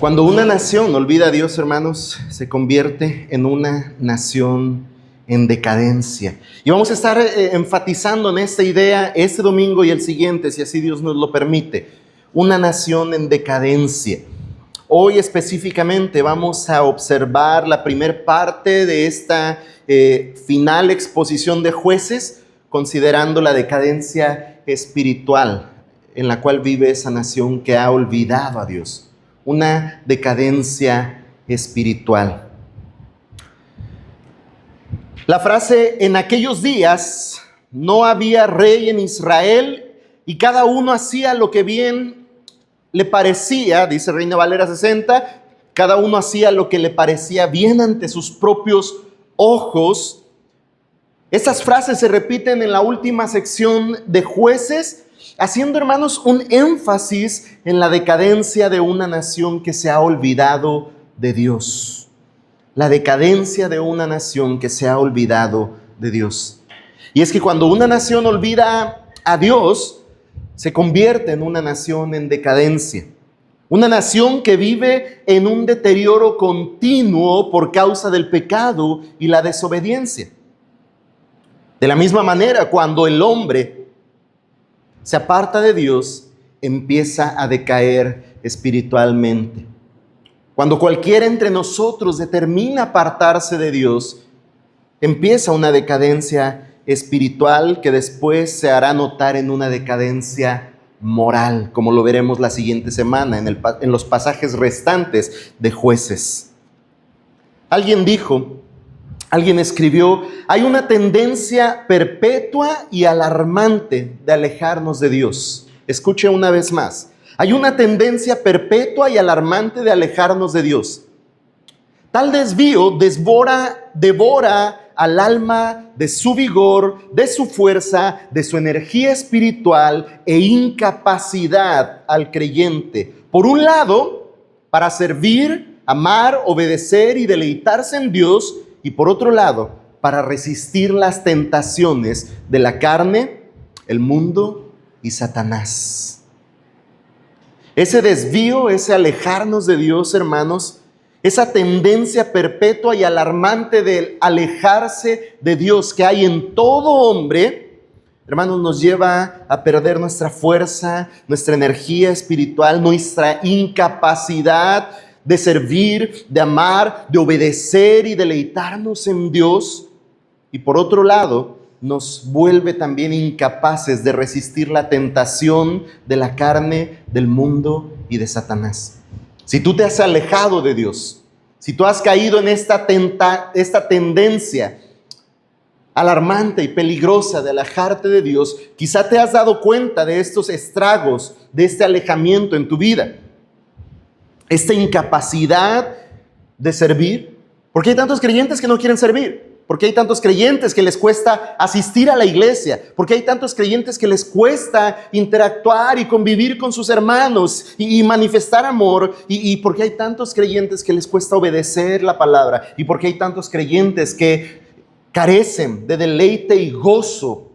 Cuando una nación olvida a Dios, hermanos, se convierte en una nación en decadencia. Y vamos a estar enfatizando en esta idea este domingo y el siguiente, si así Dios nos lo permite. Una nación en decadencia. Hoy específicamente vamos a observar la primera parte de esta final exposición de Jueces, considerando la decadencia espiritual en la cual vive esa nación que ha olvidado a Dios. Una decadencia espiritual. La frase "en aquellos días no había rey en Israel y cada uno hacía lo que bien le parecía", dice Reina Valera 60, cada uno hacía lo que le parecía bien ante sus propios ojos. Estas frases se repiten en la última sección de Jueces, haciendo, hermanos, un énfasis en la decadencia de una nación que se ha olvidado de Dios. La decadencia de una nación que se ha olvidado de Dios. Y es que cuando una nación olvida a Dios, se convierte en una nación en decadencia. Una nación que vive en un deterioro continuo por causa del pecado y la desobediencia. De la misma manera, cuando el hombre se aparta de Dios, empieza a decaer espiritualmente. Cuando cualquiera entre nosotros determina apartarse de Dios, empieza una decadencia espiritual que después se hará notar en una decadencia moral, como lo veremos la siguiente semana en los pasajes restantes de Jueces. Alguien escribió: hay una tendencia perpetua y alarmante de alejarnos de Dios. Escuche una vez más. Hay una tendencia perpetua y alarmante de alejarnos de Dios. Tal desvío devora al alma de su vigor, de su fuerza, de su energía espiritual e incapacidad al creyente. Por un lado, para servir, amar, obedecer y deleitarse en Dios, y por otro lado, para resistir las tentaciones de la carne, el mundo y Satanás. Ese desvío, ese alejarnos de Dios, hermanos, esa tendencia perpetua y alarmante de alejarse de Dios que hay en todo hombre, hermanos, nos lleva a perder nuestra fuerza, nuestra energía espiritual, nuestra incapacidad de servir, de amar, de obedecer y deleitarnos en Dios. Y por otro lado, nos vuelve también incapaces de resistir la tentación de la carne, del mundo y de Satanás. Si tú te has alejado de Dios, si tú has caído en esta tendencia alarmante y peligrosa de alejarte de Dios, quizá te has dado cuenta de estos estragos, de este alejamiento en tu vida. Esta incapacidad de servir. ¿Por qué hay tantos creyentes que no quieren servir? ¿Por qué hay tantos creyentes que les cuesta asistir a la iglesia? ¿Por qué hay tantos creyentes que les cuesta interactuar y convivir con sus hermanos y manifestar amor? ¿Y por qué hay tantos creyentes que les cuesta obedecer la palabra? ¿Y por qué hay tantos creyentes que carecen de deleite y gozo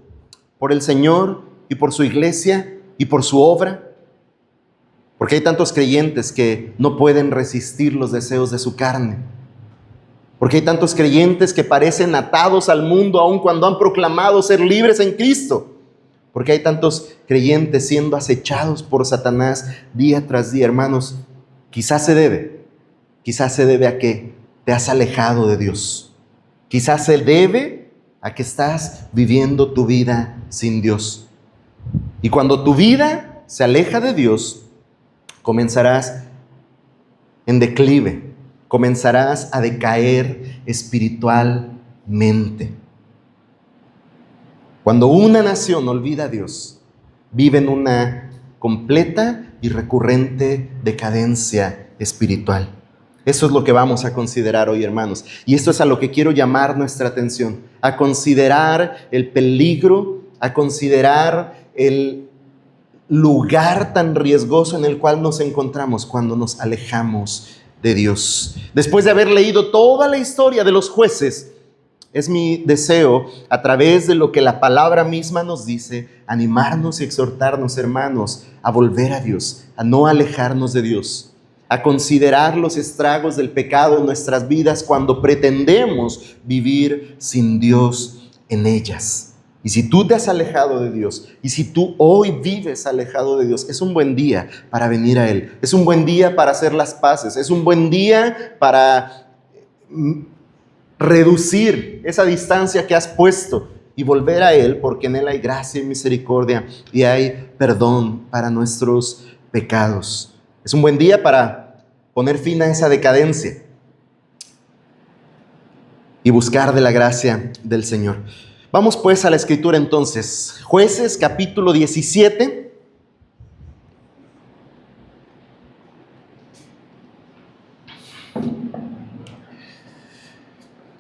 por el Señor y por su iglesia y por su obra? Porque hay tantos creyentes que no pueden resistir los deseos de su carne. Porque hay tantos creyentes que parecen atados al mundo aun cuando han proclamado ser libres en Cristo. Porque hay tantos creyentes siendo acechados por Satanás día tras día. Hermanos, quizás se debe a que te has alejado de Dios. Quizás se debe a que estás viviendo tu vida sin Dios. Y cuando tu vida se aleja de Dios, comenzarás en declive, comenzarás a decaer espiritualmente. Cuando una nación olvida a Dios, vive en una completa y recurrente decadencia espiritual. Eso es lo que vamos a considerar hoy, hermanos. Y esto es a lo que quiero llamar nuestra atención, a considerar el peligro, a considerar el lugar tan riesgoso en el cual nos encontramos cuando nos alejamos de Dios. Después de haber leído toda la historia de los jueces, es mi deseo, a través de lo que la palabra misma nos dice, animarnos y exhortarnos, hermanos, a volver a Dios, a no alejarnos de Dios, a considerar los estragos del pecado en nuestras vidas cuando pretendemos vivir sin Dios en ellas. Y si tú te has alejado de Dios, y si tú hoy vives alejado de Dios, es un buen día para venir a Él. Es un buen día para hacer las paces. Es un buen día para reducir esa distancia que has puesto y volver a Él, porque en Él hay gracia y misericordia y hay perdón para nuestros pecados. Es un buen día para poner fin a esa decadencia y buscar de la gracia del Señor. Vamos pues a la Escritura entonces. Jueces capítulo 17.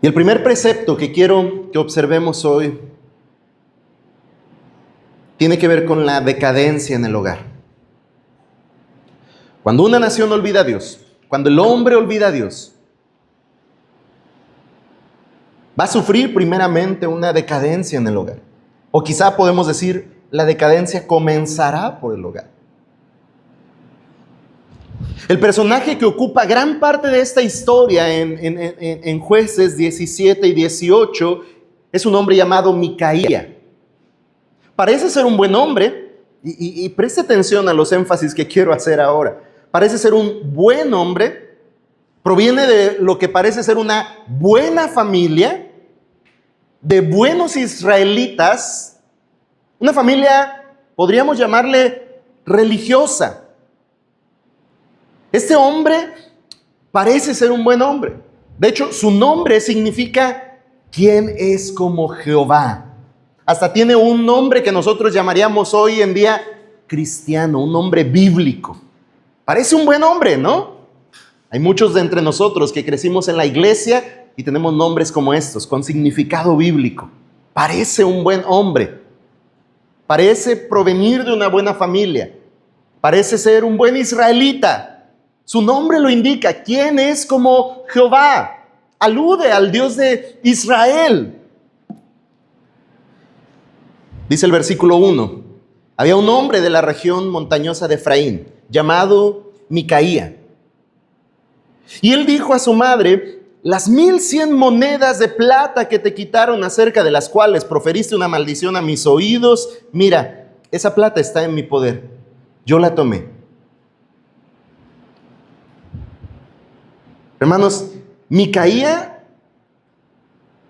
Y el primer precepto que quiero que observemos hoy tiene que ver con la decadencia en el hogar. Cuando una nación olvida a Dios, cuando el hombre olvida a Dios, va a sufrir primeramente una decadencia en el hogar. O quizá podemos decir, la decadencia comenzará por el hogar. El personaje que ocupa gran parte de esta historia en Jueces 17 y 18 es un hombre llamado Micaía. Parece ser un buen hombre, y preste atención a los énfasis que quiero hacer ahora. Parece ser un buen hombre, proviene de lo que parece ser una buena familia, de buenos israelitas, una familia, podríamos llamarle religiosa. Este hombre parece ser un buen hombre. De hecho, su nombre significa ¿quién es como Jehová? Hasta tiene un nombre que nosotros llamaríamos hoy en día cristiano, un nombre bíblico. Parece un buen hombre, ¿no? Hay muchos de entre nosotros que crecimos en la iglesia y tenemos nombres como estos, con significado bíblico. Parece un buen hombre. Parece provenir de una buena familia. Parece ser un buen israelita. Su nombre lo indica. ¿Quién es como Jehová? Alude al Dios de Israel. Dice el versículo 1. Había un hombre de la región montañosa de Efraín, llamado Micaía. Y él dijo a su madre: las 1100 monedas de plata que te quitaron, acerca de las cuales proferiste una maldición a mis oídos, mira, esa plata está en mi poder. Yo la tomé. Hermanos, Micaía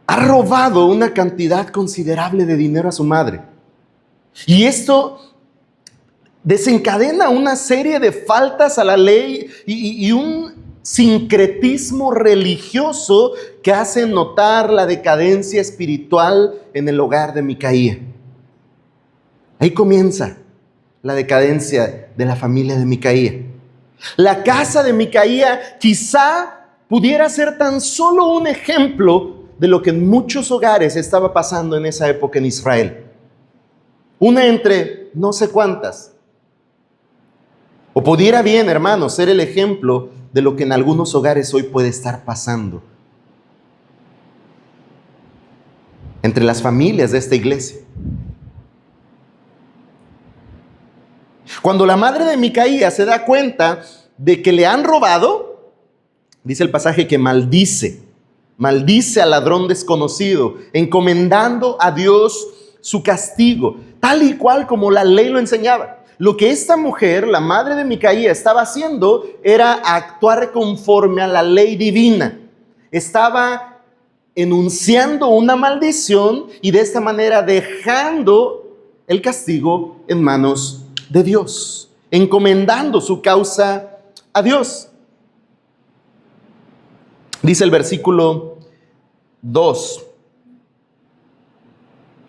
ha robado una cantidad considerable de dinero a su madre. Y esto desencadena una serie de faltas a la ley y un sincretismo religioso que hace notar la decadencia espiritual en el hogar de Micaía. Ahí comienza la decadencia de la familia de Micaía. La casa de Micaía quizá pudiera ser tan solo un ejemplo de lo que en muchos hogares estaba pasando en esa época en Israel. Una entre no sé cuántas. O pudiera bien, hermanos, ser el ejemplo de lo que en algunos hogares hoy puede estar pasando entre las familias de esta iglesia. Cuando la madre de Micaía se da cuenta de que le han robado, dice el pasaje que maldice al ladrón desconocido, encomendando a Dios su castigo, tal y cual como la ley lo enseñaba. Lo que esta mujer, la madre de Micaía, estaba haciendo era actuar conforme a la ley divina. Estaba enunciando una maldición y de esta manera dejando el castigo en manos de Dios, encomendando su causa a Dios. Dice el versículo 2: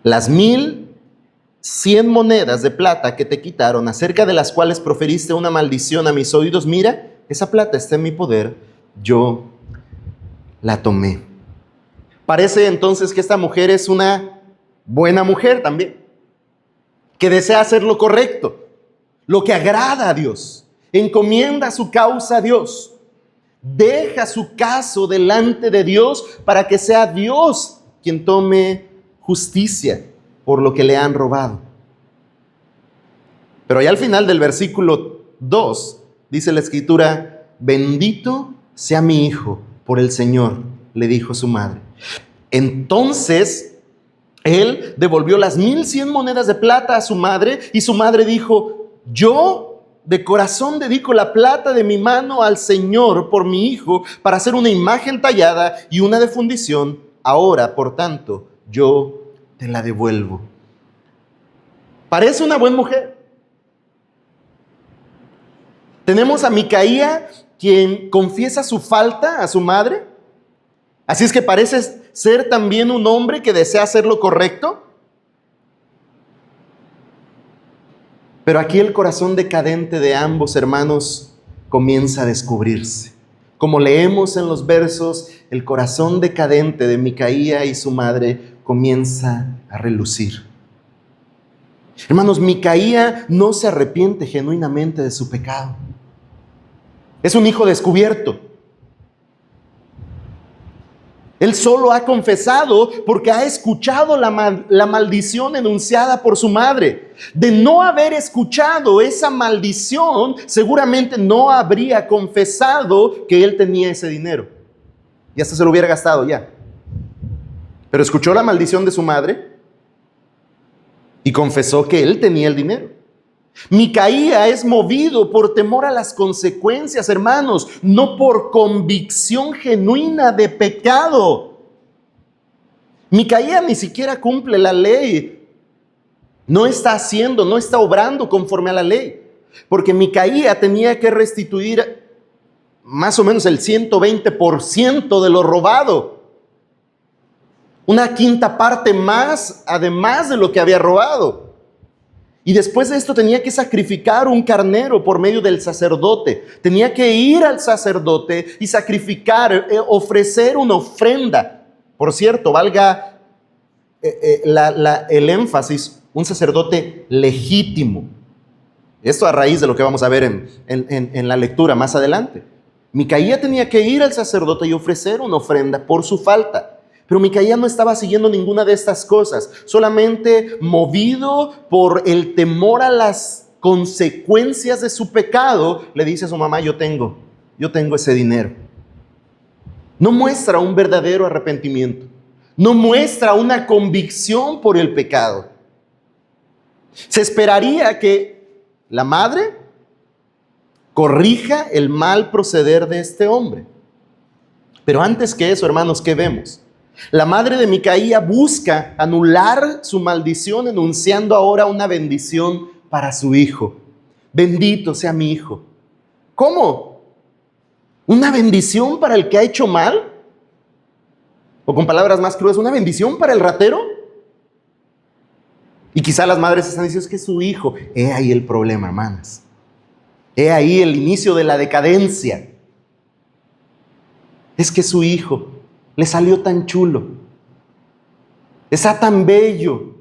las 1100 monedas de plata que te quitaron, acerca de las cuales proferiste una maldición a mis oídos, mira, esa plata está en mi poder, yo la tomé. Parece entonces que esta mujer es una buena mujer también, que desea hacer lo correcto, lo que agrada a Dios, encomienda su causa a Dios, deja su caso delante de Dios para que sea Dios quien tome justicia por lo que le han robado. Pero ya al final del versículo 2 dice la escritura bendito sea mi hijo por el Señor, le dijo su madre. Entonces él devolvió las 1,100 monedas de plata a su madre y su madre dijo: yo de corazón dedico la plata de mi mano al Señor por mi hijo para hacer una imagen tallada y una de fundición. Ahora, por tanto, yo te la devuelvo. Parece una buena mujer. Tenemos a Micaía, quien confiesa su falta a su madre. Así es que parece ser también un hombre que desea hacer lo correcto. Pero aquí el corazón decadente de ambos hermanos comienza a descubrirse. Como leemos en los versos, el corazón decadente de Micaía y su madre comienza a relucir. Hermanos, Micaía no se arrepiente genuinamente de su pecado. Es un hijo descubierto. Él solo ha confesado porque ha escuchado la maldición enunciada por su madre. De no haber escuchado esa maldición, seguramente no habría confesado que él tenía ese dinero. Y hasta se lo hubiera gastado ya. Pero escuchó la maldición de su madre y confesó que él tenía el dinero. Micaía es movido por temor a las consecuencias, hermanos, no por convicción genuina de pecado. Micaía ni siquiera cumple la ley. No está obrando conforme a la ley. Porque Micaía tenía que restituir más o menos el 120% de lo robado. Una quinta parte más, además de lo que había robado. Y después de esto tenía que sacrificar un carnero por medio del sacerdote. Tenía que ir al sacerdote y sacrificar, ofrecer una ofrenda. Por cierto, valga el énfasis, un sacerdote legítimo. Esto a raíz de lo que vamos a ver en la lectura más adelante. Micaía tenía que ir al sacerdote y ofrecer una ofrenda por su falta. Pero Micaía no estaba siguiendo ninguna de estas cosas, solamente movido por el temor a las consecuencias de su pecado, le dice a su mamá: yo tengo ese dinero. No muestra un verdadero arrepentimiento, no muestra una convicción por el pecado. Se esperaría que la madre corrija el mal proceder de este hombre. Pero antes que eso, hermanos, ¿qué vemos? La madre de Micaía busca anular su maldición, enunciando ahora una bendición para su hijo. Bendito sea mi hijo. ¿Cómo? ¿Una bendición para el que ha hecho mal? O con palabras más crudas, ¿una bendición para el ratero? Y quizá las madres están diciendo: es que es su hijo. He ahí el problema, hermanas. He ahí el inicio de la decadencia. Es que su hijo le salió tan chulo, está tan bello.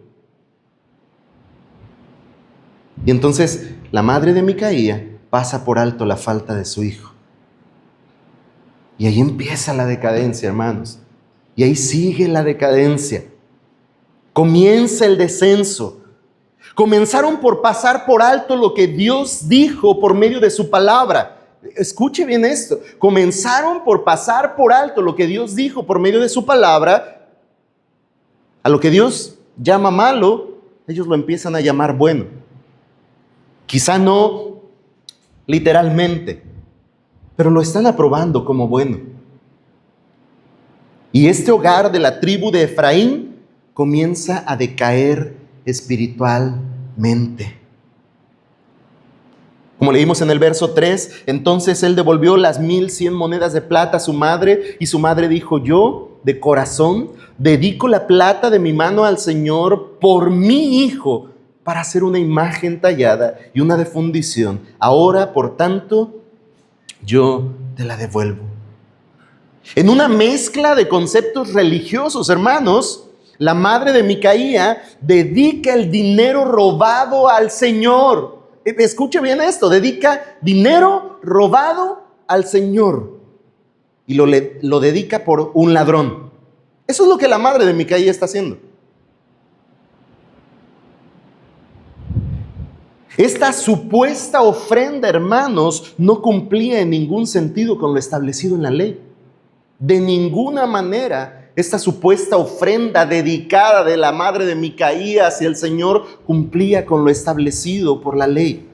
Y entonces la madre de Micaía pasa por alto la falta de su hijo. Y ahí empieza la decadencia, hermanos. Y ahí sigue la decadencia. Comienza el descenso. Comenzaron por pasar por alto lo que Dios dijo por medio de su palabra. Escuche bien esto. Comenzaron por pasar por alto lo que Dios dijo por medio de su palabra. A lo que Dios llama malo, ellos lo empiezan a llamar bueno. Quizá no literalmente, pero lo están aprobando como bueno. Y este hogar de la tribu de Efraín comienza a decaer espiritualmente. Como leímos en el verso 3, entonces él devolvió las 1,100 monedas de plata a su madre, y su madre dijo: yo, de corazón, dedico la plata de mi mano al Señor por mi hijo, para hacer una imagen tallada y una de fundición. Ahora, por tanto, yo te la devuelvo. En una mezcla de conceptos religiosos, hermanos, la madre de Micaía dedica el dinero robado al Señor. Escuche bien esto: dedica dinero robado al Señor y lo dedica por un ladrón. Eso es lo que la madre de Micaía está haciendo. Esta supuesta ofrenda, hermanos, no cumplía en ningún sentido con lo establecido en la ley. De ninguna manera esta supuesta ofrenda dedicada de la madre de Micaía hacia el Señor cumplía con lo establecido por la ley.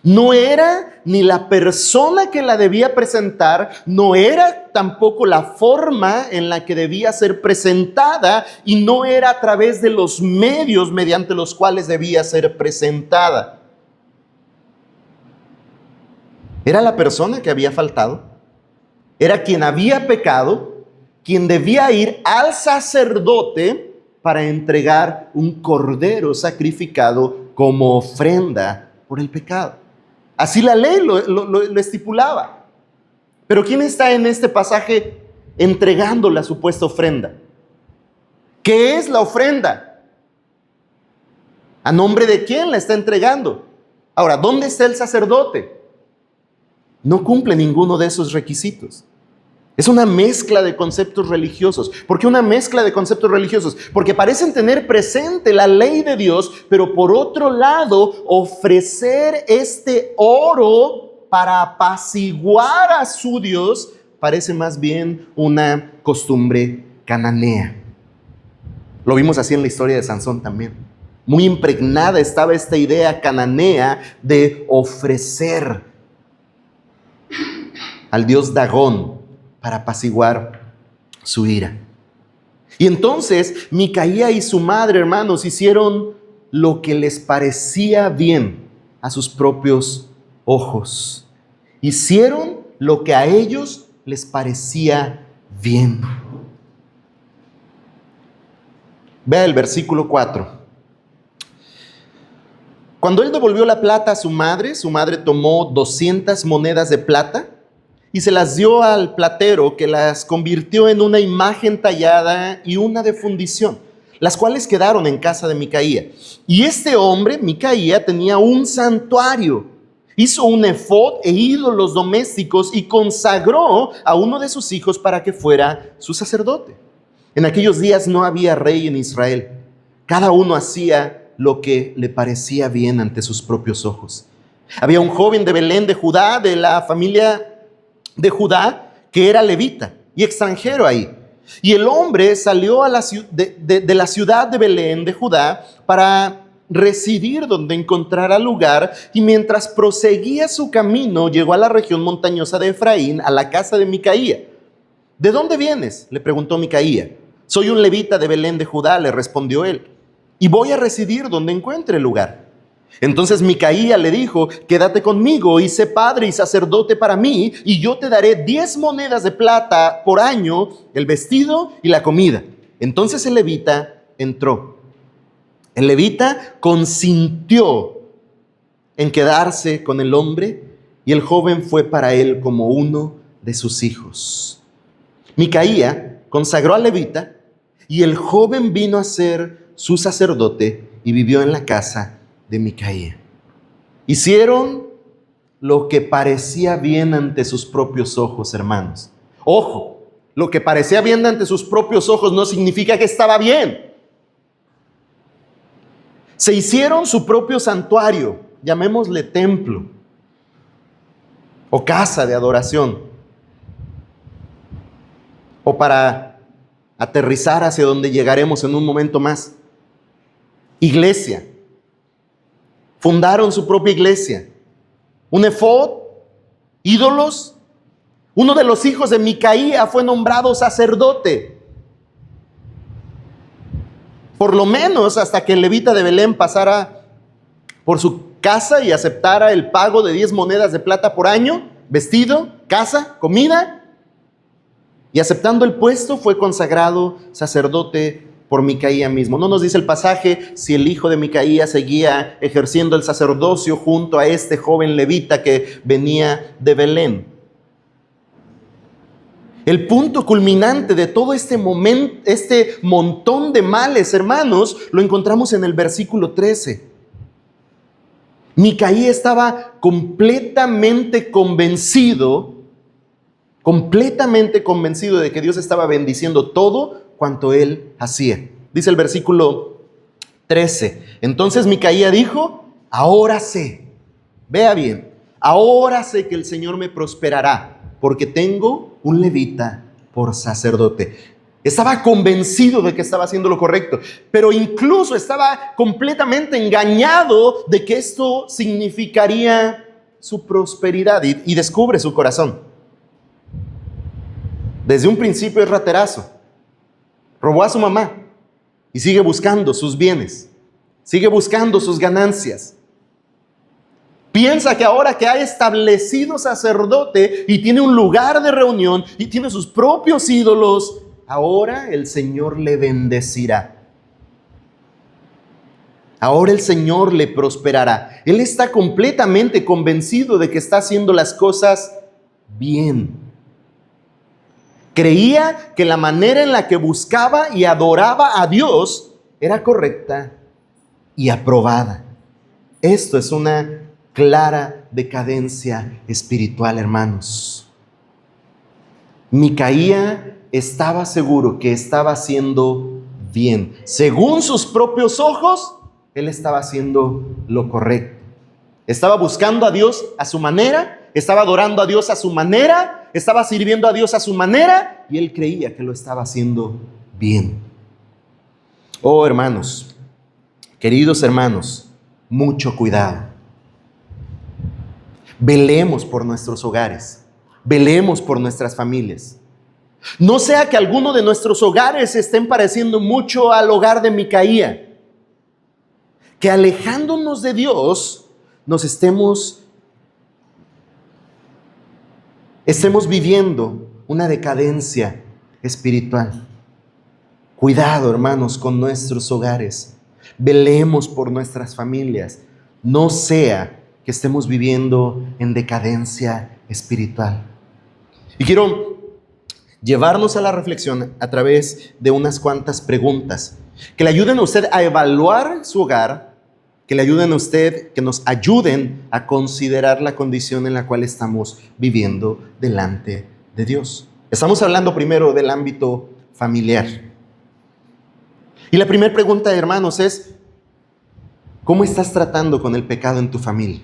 No era ni la persona que la debía presentar, no era tampoco la forma en la que debía ser presentada y no era a través de los medios mediante los cuales debía ser presentada. Era la persona que había faltado, era quien había pecado, quien debía ir al sacerdote para entregar un cordero sacrificado como ofrenda por el pecado. Así la ley lo estipulaba. Pero ¿quién está en este pasaje entregando la supuesta ofrenda? ¿Qué es la ofrenda? ¿A nombre de quién la está entregando? Ahora, ¿dónde está el sacerdote? No cumple ninguno de esos requisitos. Es una mezcla de conceptos religiosos. ¿Por qué una mezcla de conceptos religiosos? Porque parecen tener presente la ley de Dios, pero por otro lado, ofrecer este oro para apaciguar a su Dios parece más bien una costumbre cananea. Lo vimos así en la historia de Sansón también. Muy impregnada estaba esta idea cananea de ofrecer al dios Dagón para apaciguar su ira. Y entonces Micaía y su madre, hermanos, hicieron lo que les parecía bien a sus propios ojos. Hicieron lo que a ellos les parecía bien. Vea el versículo 4. Cuando él devolvió la plata a su madre tomó 200 monedas de plata y se las dio al platero, que las convirtió en una imagen tallada y una de fundición, las cuales quedaron en casa de Micaía. Y este hombre, Micaía, tenía un santuario. Hizo un efod e ídolos domésticos y consagró a uno de sus hijos para que fuera su sacerdote. En aquellos días no había rey en Israel. Cada uno hacía lo que le parecía bien ante sus propios ojos. Había un joven de Belén de Judá, de la familia de Judá, que era levita y extranjero ahí. Y el hombre salió de la ciudad de Belén de Judá para residir donde encontrara lugar, y mientras proseguía su camino llegó a la región montañosa de Efraín, a la casa de Micaía. ¿De dónde vienes?, le preguntó Micaía. Soy un levita de Belén de Judá, le respondió él, y voy a residir donde encuentre lugar. Entonces Micaía le dijo: quédate conmigo y sé padre y sacerdote para mí, y yo te daré 10 monedas de plata por año, el vestido y la comida. Entonces el levita entró. El levita consintió en quedarse con el hombre, y el joven fue para él como uno de sus hijos. Micaía consagró al levita, y el joven vino a ser su sacerdote y vivió en la casa de Micaía. Hicieron lo que parecía bien ante sus propios ojos, hermanos. Ojo, lo que parecía bien ante sus propios ojos no significa que estaba bien. Se hicieron su propio santuario, llamémosle templo o casa de adoración, o para aterrizar hacia donde llegaremos en un momento más, iglesia. Fundaron su propia iglesia, un efod, ídolos. Uno de los hijos de Micaía fue nombrado sacerdote, por lo menos hasta que el levita de Belén pasara por su casa y aceptara el pago de 10 monedas de plata por año, vestido, casa, comida. Y aceptando el puesto fue consagrado sacerdote por Micaía mismo. No nos dice el pasaje si el hijo de Micaía seguía ejerciendo el sacerdocio junto a este joven levita que venía de Belén. El punto culminante de todo este montón de males, hermanos, lo encontramos en el versículo 13. Micaía estaba completamente convencido de que Dios estaba bendiciendo todo cuanto él hacía. Dice el versículo 13. Entonces Micaía dijo: ahora sé, vea bien, ahora sé que el Señor me prosperará, porque tengo un levita por sacerdote. Estaba convencido de que estaba haciendo lo correcto, pero incluso estaba completamente engañado de que esto significaría su prosperidad, y descubre su corazón. Desde un principio es raterazo. Robó a su mamá y sigue buscando sus bienes, sigue buscando sus ganancias. Piensa que ahora que ha establecido sacerdote y tiene un lugar de reunión y tiene sus propios ídolos, ahora el Señor le bendecirá. Ahora el Señor le prosperará. Él está completamente convencido de que está haciendo las cosas bien. Creía que la manera en la que buscaba y adoraba a Dios era correcta y aprobada. Esto es una clara decadencia espiritual, hermanos. Micaía estaba seguro que estaba haciendo bien. Según sus propios ojos, él estaba haciendo lo correcto. Estaba buscando a Dios a su manera, estaba adorando a Dios a su manera, estaba sirviendo a Dios a su manera, y él creía que lo estaba haciendo bien. Oh, hermanos, queridos hermanos, mucho cuidado. Velemos por nuestros hogares, velemos por nuestras familias. No sea que alguno de nuestros hogares se estén pareciendo mucho al hogar de Micaía, que alejándonos de Dios nos estemos viviendo una decadencia espiritual. Cuidado, hermanos, con nuestros hogares. Velemos por nuestras familias. No sea que estemos viviendo en decadencia espiritual. Y quiero llevarnos a la reflexión a través de unas cuantas preguntas que le ayuden a usted a evaluar su hogar, que le ayuden a usted, que nos ayuden a considerar la condición en la cual estamos viviendo delante de Dios. Estamos hablando primero del ámbito familiar. Y la primera pregunta, hermanos, es: ¿cómo estás tratando con el pecado en tu familia?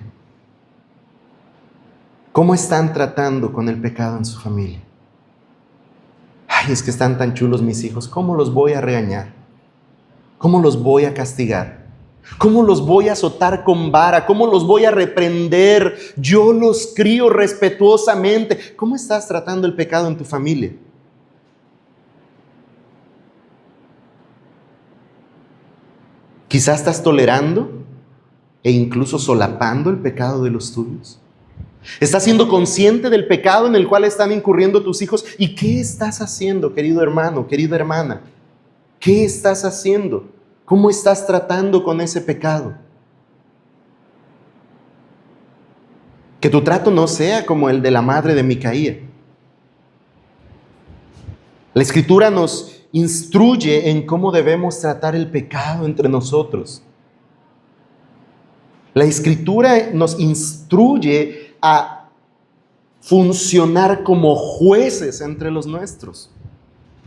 ¿Cómo están tratando con el pecado en su familia? Ay, es que están tan chulos mis hijos. ¿Cómo los voy a regañar? ¿Cómo los voy a castigar? ¿Cómo los voy a azotar con vara? ¿Cómo los voy a reprender? Yo los crío respetuosamente. ¿Cómo estás tratando el pecado en tu familia? Quizás estás tolerando e incluso solapando el pecado de los tuyos. ¿Estás siendo consciente del pecado en el cual están incurriendo tus hijos? ¿Y qué estás haciendo, querido hermano, querida hermana? ¿Qué estás haciendo? ¿Cómo estás tratando con ese pecado? Que tu trato no sea como el de la madre de Micaía. La Escritura nos instruye en cómo debemos tratar el pecado entre nosotros. La Escritura nos instruye a funcionar como jueces entre los nuestros.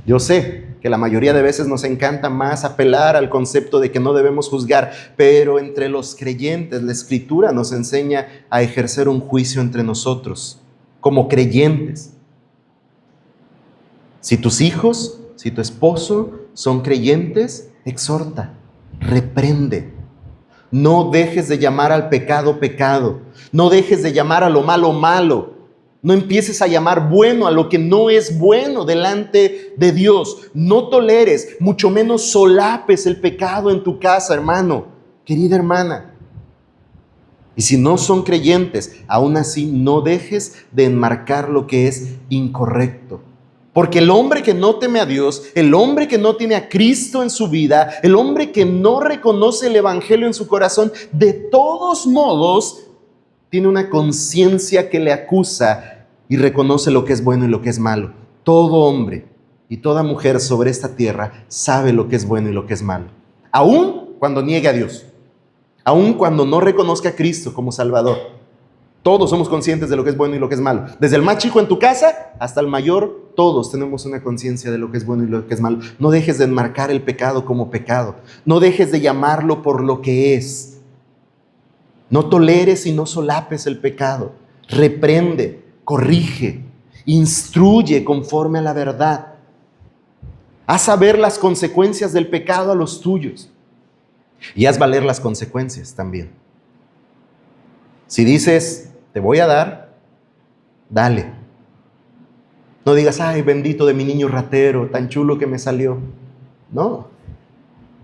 Yo sé que la mayoría de veces nos encanta más apelar al concepto de que no debemos juzgar, pero entre los creyentes la Escritura nos enseña a ejercer un juicio entre nosotros, como creyentes. Si tus hijos, si tu esposo son creyentes, exhorta, reprende. No dejes de llamar al pecado, pecado. No dejes de llamar a lo malo, malo. No empieces a llamar bueno a lo que no es bueno delante de Dios. No toleres, mucho menos solapes el pecado en tu casa, hermano, querida hermana. Y si no son creyentes, aún así no dejes de enmarcar lo que es incorrecto. Porque el hombre que no teme a Dios, el hombre que no tiene a Cristo en su vida, el hombre que no reconoce el Evangelio en su corazón, de todos modos tiene una conciencia que le acusa y reconoce lo que es bueno y lo que es malo. Todo hombre y toda mujer sobre esta tierra sabe lo que es bueno y lo que es malo. Aún cuando niegue a Dios, aún cuando no reconozca a Cristo como Salvador. Todos somos conscientes de lo que es bueno y lo que es malo. Desde el más chico en tu casa hasta el mayor, todos tenemos una conciencia de lo que es bueno y lo que es malo. No dejes de enmarcar el pecado como pecado. No dejes de llamarlo por lo que es. No toleres y no solapes el pecado. Reprende, corrige, instruye conforme a la verdad. Haz saber las consecuencias del pecado a los tuyos y haz valer las consecuencias también. Si dices, te voy a dar, dale. No digas, ay, bendito de mi niño ratero, tan chulo que me salió. No,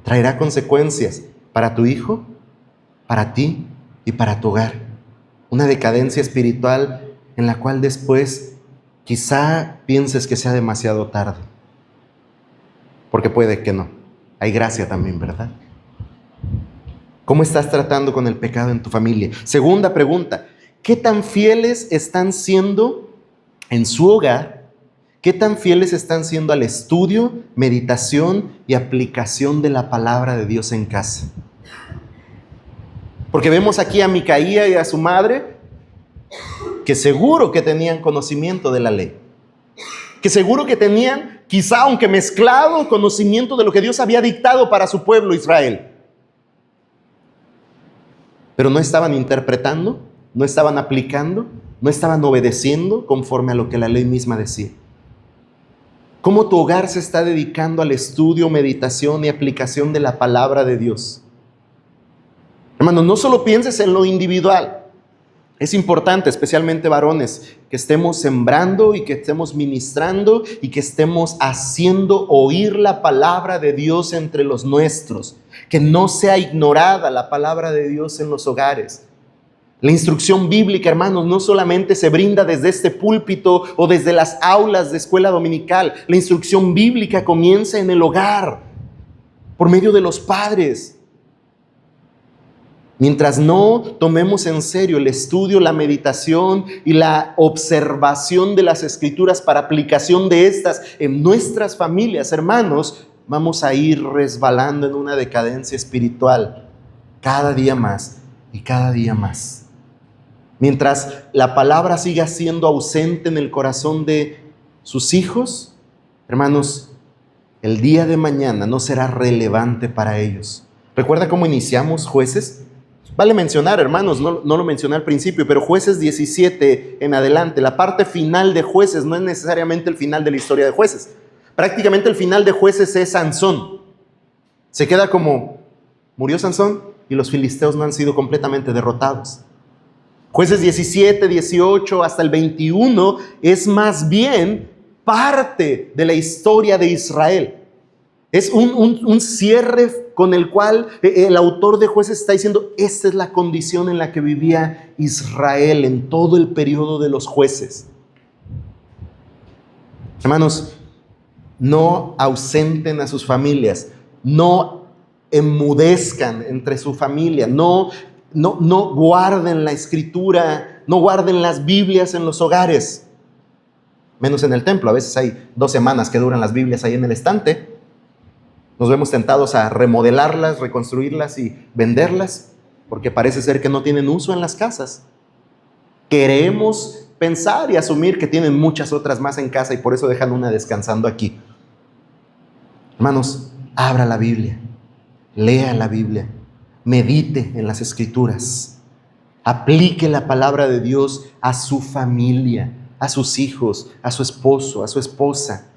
traerá consecuencias para tu hijo, para ti y para tu hogar. Una decadencia espiritual en la cual después quizá pienses que sea demasiado tarde. Porque puede que no. Hay gracia también, ¿verdad? ¿Cómo estás tratando con el pecado en tu familia? Segunda pregunta, ¿qué tan fieles están siendo en su hogar? ¿Qué tan fieles están siendo al estudio, meditación y aplicación de la palabra de Dios en casa? Porque vemos aquí a Micaía y a su madre que seguro que tenían conocimiento de la ley. Que seguro que tenían, quizá aunque mezclado, conocimiento de lo que Dios había dictado para su pueblo Israel. Pero no estaban interpretando, no estaban aplicando, no estaban obedeciendo conforme a lo que la ley misma decía. ¿Cómo tu hogar se está dedicando al estudio, meditación y aplicación de la palabra de Dios? Hermano, no solo pienses en lo individual. Es importante, especialmente varones, que estemos sembrando y que estemos ministrando y que estemos haciendo oír la palabra de Dios entre los nuestros. Que no sea ignorada la palabra de Dios en los hogares. La instrucción bíblica, hermanos, no solamente se brinda desde este púlpito o desde las aulas de escuela dominical. La instrucción bíblica comienza en el hogar, por medio de los padres. Mientras no tomemos en serio el estudio, la meditación y la observación de las Escrituras para aplicación de estas en nuestras familias, hermanos, vamos a ir resbalando en una decadencia espiritual cada día más y cada día más. Mientras la palabra siga siendo ausente en el corazón de sus hijos, hermanos, el día de mañana no será relevante para ellos. ¿Recuerda cómo iniciamos Jueces? Vale mencionar, hermanos, no lo mencioné al principio, pero Jueces 17 en adelante, la parte final de Jueces no es necesariamente el final de la historia de Jueces. Prácticamente el final de Jueces es Sansón. Se queda como, murió Sansón y los filisteos no han sido completamente derrotados. Jueces 17, 18 hasta el 21 es más bien parte de la historia de Israel. Es un cierre con el cual el autor de Jueces está diciendo, esta es la condición en la que vivía Israel en todo el periodo de los jueces. Hermanos, no ausenten a sus familias, no enmudezcan entre su familia, no guarden la escritura, no guarden las Biblias en los hogares, menos en el templo. A veces hay 2 semanas que duran las Biblias ahí en el estante. Nos vemos tentados a remodelarlas, reconstruirlas y venderlas, porque parece ser que no tienen uso en las casas. Queremos pensar y asumir que tienen muchas otras más en casa y por eso dejan una descansando aquí. Hermanos, abra la Biblia, lea la Biblia, medite en las Escrituras, aplique la palabra de Dios a su familia, a sus hijos, a su esposo, a su esposa.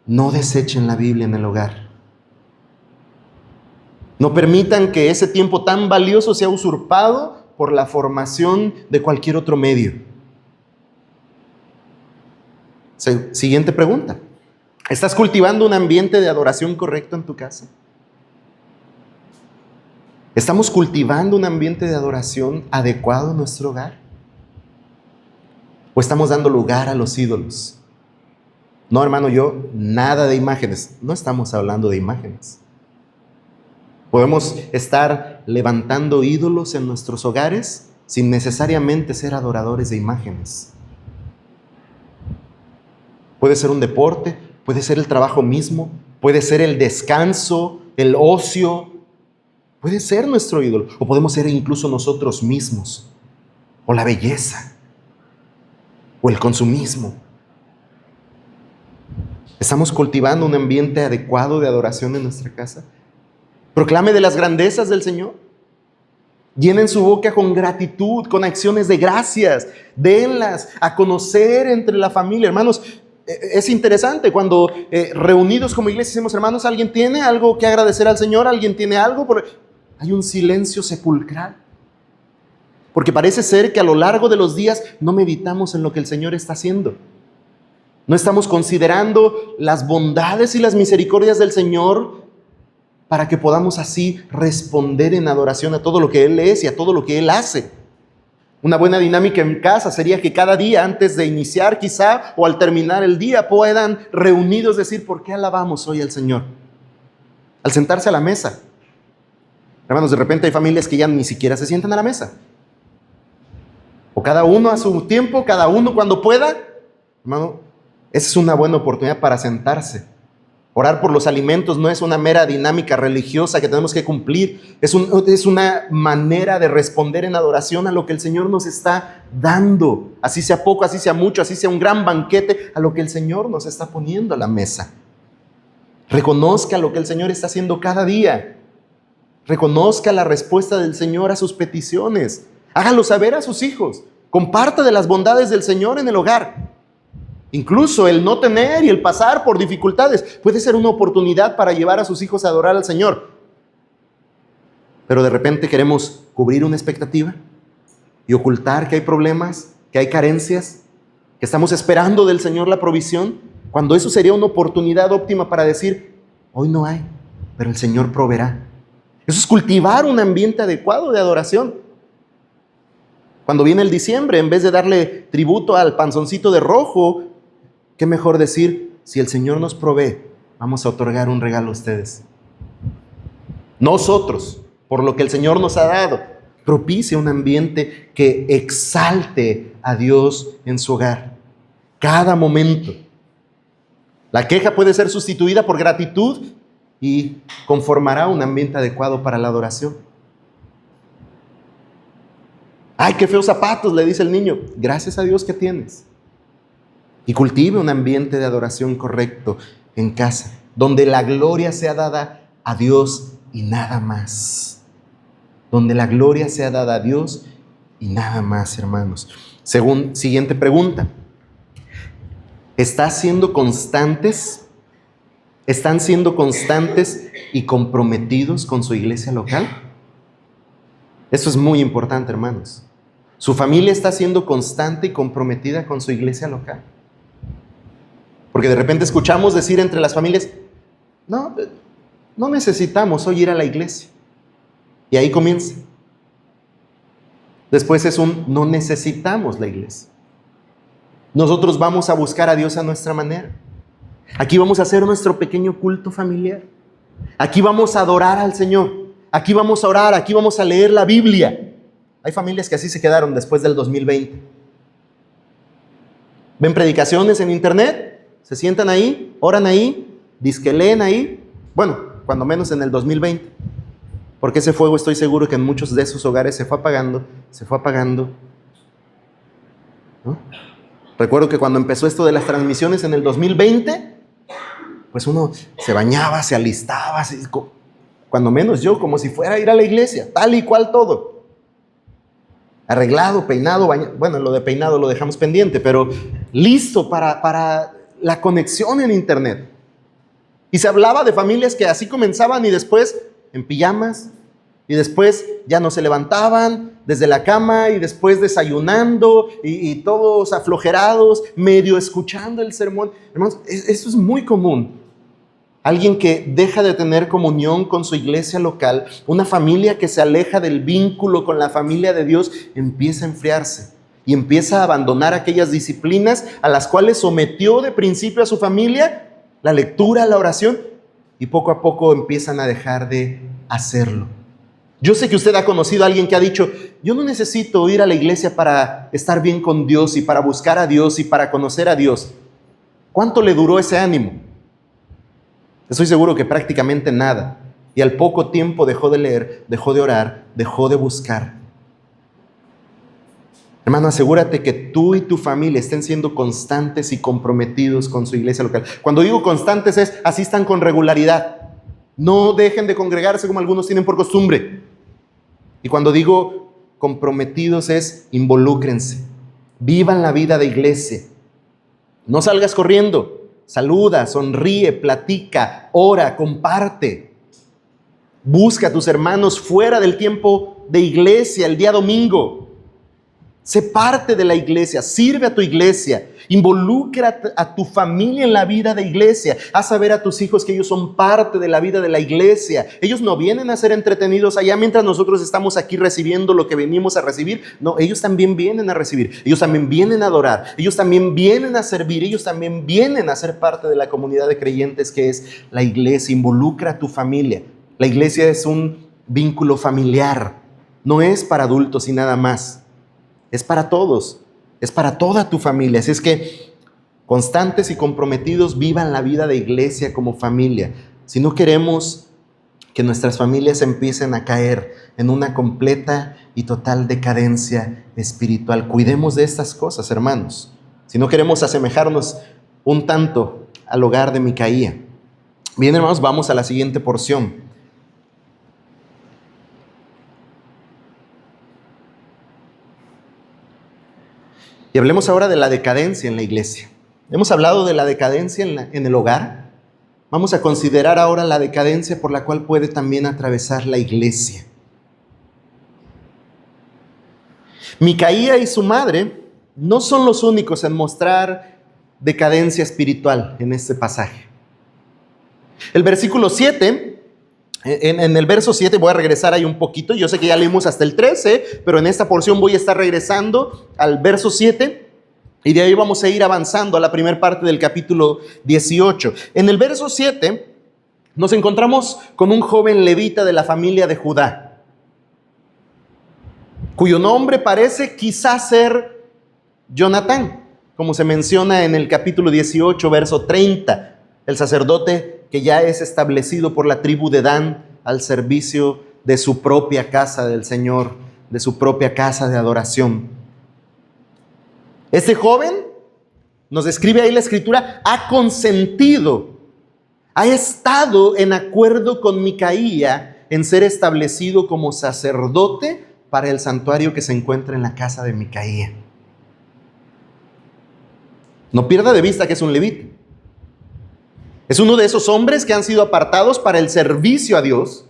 No desechen la Biblia en el hogar. No permitan que ese tiempo tan valioso sea usurpado por la formación de cualquier otro medio. Siguiente pregunta. ¿Estás cultivando un ambiente de adoración correcto en tu casa? ¿Estamos cultivando un ambiente de adoración adecuado en nuestro hogar? ¿O estamos dando lugar a los ídolos? No, hermano, nada de imágenes. No estamos hablando de imágenes. Podemos estar levantando ídolos en nuestros hogares sin necesariamente ser adoradores de imágenes. Puede ser un deporte, puede ser el trabajo mismo, puede ser el descanso, el ocio. Puede ser nuestro ídolo. O podemos ser incluso nosotros mismos. O la belleza. O el consumismo. ¿Estamos cultivando un ambiente adecuado de adoración en nuestra casa? Proclame de las grandezas del Señor. Llenen su boca con gratitud, con acciones de gracias. Denlas a conocer entre la familia. Hermanos, es interesante cuando reunidos como iglesia decimos, hermanos, ¿alguien tiene algo que agradecer al Señor? ¿Alguien tiene algo? Hay un silencio sepulcral. Porque parece ser que a lo largo de los días no meditamos en lo que el Señor está haciendo. No estamos considerando las bondades y las misericordias del Señor para que podamos así responder en adoración a todo lo que Él es y a todo lo que Él hace. Una buena dinámica en casa sería que cada día, antes de iniciar quizá o al terminar el día, puedan reunidos decir, ¿por qué alabamos hoy al Señor? Al sentarse a la mesa. Hermanos, de repente hay familias que ya ni siquiera se sientan a la mesa. O cada uno a su tiempo, cada uno cuando pueda. Hermano, esa es una buena oportunidad para sentarse. Orar por los alimentos no es una mera dinámica religiosa que tenemos que cumplir. Es una manera de responder en adoración a lo que el Señor nos está dando. Así sea poco, así sea mucho, así sea un gran banquete, a lo que el Señor nos está poniendo a la mesa. Reconozca lo que el Señor está haciendo cada día. Reconozca la respuesta del Señor a sus peticiones. Hágalo saber a sus hijos. Comparta de las bondades del Señor en el hogar. Incluso el no tener y el pasar por dificultades puede ser una oportunidad para llevar a sus hijos a adorar al Señor. Pero de repente queremos cubrir una expectativa y ocultar que hay problemas, que hay carencias, que estamos esperando del Señor la provisión, cuando eso sería una oportunidad óptima para decir, hoy no hay, pero el Señor proveerá. Eso es cultivar un ambiente adecuado de adoración. Cuando viene el diciembre, en vez de darle tributo al panzoncito de rojo, qué mejor decir, si el Señor nos provee, vamos a otorgar un regalo a ustedes. Nosotros, por lo que el Señor nos ha dado, propicia un ambiente que exalte a Dios en su hogar. Cada momento. La queja puede ser sustituida por gratitud y conformará un ambiente adecuado para la adoración. ¡Ay, qué feos zapatos!, le dice el niño. Gracias a Dios que tienes. Y cultive un ambiente de adoración correcto en casa, donde la gloria sea dada a Dios y nada más. Donde la gloria sea dada a Dios y nada más, hermanos. Siguiente pregunta. ¿Están siendo constantes y comprometidos con su iglesia local? Eso es muy importante, hermanos. ¿Su familia está siendo constante y comprometida con su iglesia local? Porque de repente escuchamos decir entre las familias, no necesitamos hoy ir a la iglesia. Y ahí comienza. Después es no necesitamos la iglesia. Nosotros vamos a buscar a Dios a nuestra manera. Aquí vamos a hacer nuestro pequeño culto familiar. Aquí vamos a adorar al Señor. Aquí vamos a orar, aquí vamos a leer la Biblia. Hay familias que así se quedaron después del 2020. Ven predicaciones en internet, se sientan ahí, oran ahí, dizque leen ahí. Bueno, cuando menos en el 2020. Porque ese fuego estoy seguro que en muchos de esos hogares se fue apagando. ¿No? Recuerdo que cuando empezó esto de las transmisiones en el 2020, pues uno se bañaba, se alistaba, cuando menos yo, como si fuera a ir a la iglesia, tal y cual todo. Arreglado, peinado, bañado. Bueno, lo de peinado lo dejamos pendiente, pero listo para la conexión en internet. Y se hablaba de familias que así comenzaban y después en pijamas, y después ya no se levantaban desde la cama, y después desayunando, y todos aflojerados, medio escuchando el sermón. Hermanos, eso es muy común. Alguien que deja de tener comunión con su iglesia local, una familia que se aleja del vínculo con la familia de Dios, empieza a enfriarse y empieza a abandonar aquellas disciplinas a las cuales sometió de principio a su familia, la lectura, la oración, y poco a poco empiezan a dejar de hacerlo. Yo sé que usted ha conocido a alguien que ha dicho, yo no necesito ir a la iglesia para estar bien con Dios y para buscar a Dios y para conocer a Dios. ¿Cuánto le duró ese ánimo? Estoy seguro que prácticamente nada. Y al poco tiempo dejó de leer, dejó de orar, dejó de buscar. Hermano, asegúrate que tú y tu familia estén siendo constantes y comprometidos con su iglesia local. Cuando digo constantes es, asistan con regularidad. No dejen de congregarse como algunos tienen por costumbre. Y cuando digo comprometidos es involúcrense, vivan la vida de iglesia. No salgas corriendo, saluda, sonríe, platica, ora, comparte. Busca a tus hermanos fuera del tiempo de iglesia, el día domingo. Sé parte de la iglesia, sirve a tu iglesia, involucra a tu familia en la vida de iglesia. Haz saber a tus hijos que ellos son parte de la vida de la iglesia. Ellos no vienen a ser entretenidos allá mientras nosotros estamos aquí recibiendo lo que venimos a recibir. No, ellos también vienen a recibir, ellos también vienen a adorar, ellos también vienen a servir, ellos también vienen a ser parte de la comunidad de creyentes que es la iglesia. Involucra a tu familia. La iglesia es un vínculo familiar, no es para adultos y nada más. Es para todos, es para toda tu familia. Así es que constantes y comprometidos vivan la vida de iglesia como familia. Si no queremos que nuestras familias empiecen a caer en una completa y total decadencia espiritual, cuidemos de estas cosas, hermanos. Si no queremos asemejarnos un tanto al hogar de Micaía. Bien, hermanos, vamos a la siguiente porción. Y hablemos ahora de la decadencia en la iglesia. Hemos hablado de la decadencia en el hogar. Vamos a considerar ahora la decadencia por la cual puede también atravesar la iglesia. Micaía y su madre no son los únicos en mostrar decadencia espiritual en este pasaje. El versículo 7, en el verso 7 voy a regresar ahí un poquito. Yo sé que ya leímos hasta el 13, pero en esta porción voy a estar regresando al verso 7 y de ahí vamos a ir avanzando a la primera parte del capítulo 18. En el verso 7 nos encontramos con un joven levita de la familia de Judá, cuyo nombre parece quizás ser Jonatán, como se menciona en el capítulo 18, verso 30, el sacerdote que ya es establecido por la tribu de Dan al servicio de su propia casa del Señor, de su propia casa de adoración. Este joven, nos describe ahí la Escritura, ha consentido, ha estado en acuerdo con Micaía en ser establecido como sacerdote para el santuario que se encuentra en la casa de Micaía. No pierda de vista que es un levita. Es uno de esos hombres que han sido apartados para el servicio a Dios,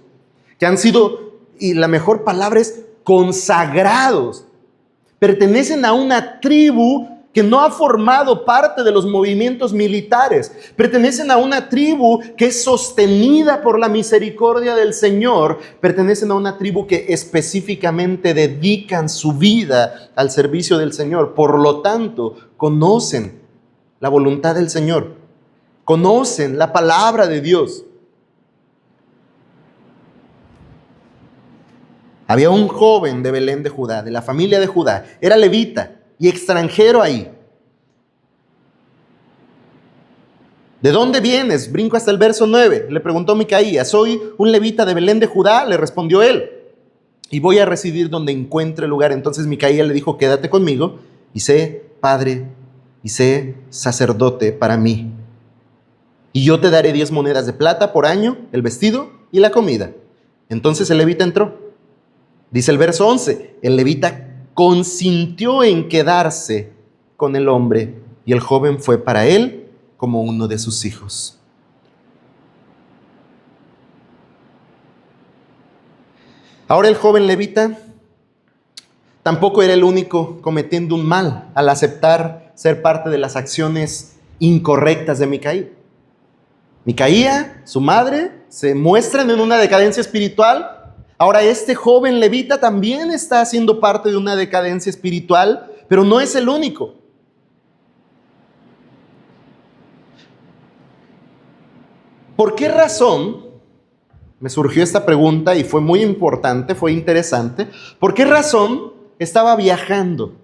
que han sido, y la mejor palabra es consagrados. Pertenecen a una tribu que no ha formado parte de los movimientos militares. Pertenecen a una tribu que es sostenida por la misericordia del Señor. Pertenecen a una tribu que específicamente dedican su vida al servicio del Señor. Por lo tanto, conocen la voluntad del Señor. Conocen la palabra de Dios. Había un joven de Belén de Judá, de la familia de Judá. Era levita y extranjero ahí. ¿De dónde vienes? Brinco hasta el verso 9. Le preguntó Micaía. Soy un levita de Belén de Judá, le respondió él. Y voy a residir donde encuentre lugar. Entonces Micaía le dijo, quédate conmigo y sé padre y sé sacerdote para mí. Y yo te daré 10 monedas de plata por año, el vestido y la comida. Entonces el levita entró. Dice el verso 11, el levita consintió en quedarse con el hombre y el joven fue para él como uno de sus hijos. Ahora el joven levita tampoco era el único cometiendo un mal al aceptar ser parte de las acciones incorrectas de Micaía. Micaía, su madre, se muestran en una decadencia espiritual. Ahora este joven levita también está haciendo parte de una decadencia espiritual, pero no es el único. ¿Por qué razón? Me surgió esta pregunta y fue muy importante, fue interesante. ¿Por qué razón estaba viajando?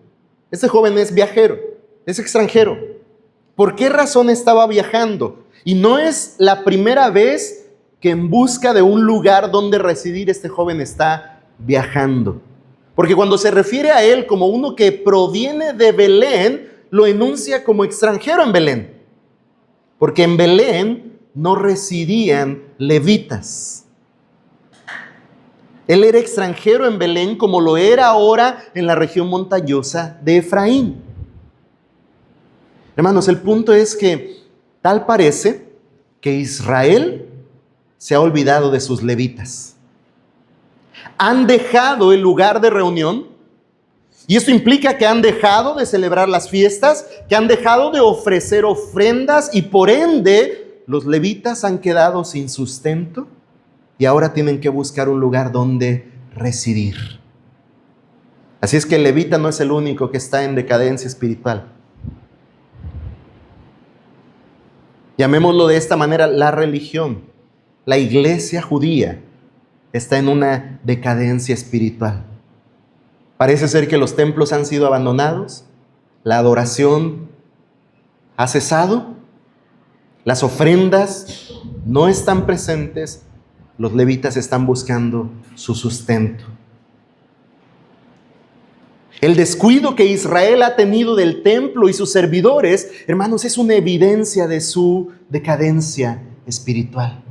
Este joven es viajero, es extranjero. ¿Por qué razón estaba viajando? Y no es la primera vez que en busca de un lugar donde residir este joven está viajando. Porque cuando se refiere a él como uno que proviene de Belén, lo enuncia como extranjero en Belén. Porque en Belén no residían levitas. Él era extranjero en Belén como lo era ahora en la región montañosa de Efraín. Hermanos, el punto es que tal parece que Israel se ha olvidado de sus levitas. Han dejado el lugar de reunión, y esto implica que han dejado de celebrar las fiestas, que han dejado de ofrecer ofrendas, y por ende los levitas han quedado sin sustento y ahora tienen que buscar un lugar donde residir. Así es que el levita no es el único que está en decadencia espiritual. Llamémoslo de esta manera: la religión, la iglesia judía, está en una decadencia espiritual. Parece ser que los templos han sido abandonados, la adoración ha cesado, las ofrendas no están presentes, los levitas están buscando su sustento. El descuido que Israel ha tenido del templo y sus servidores, hermanos, es una evidencia de su decadencia espiritual.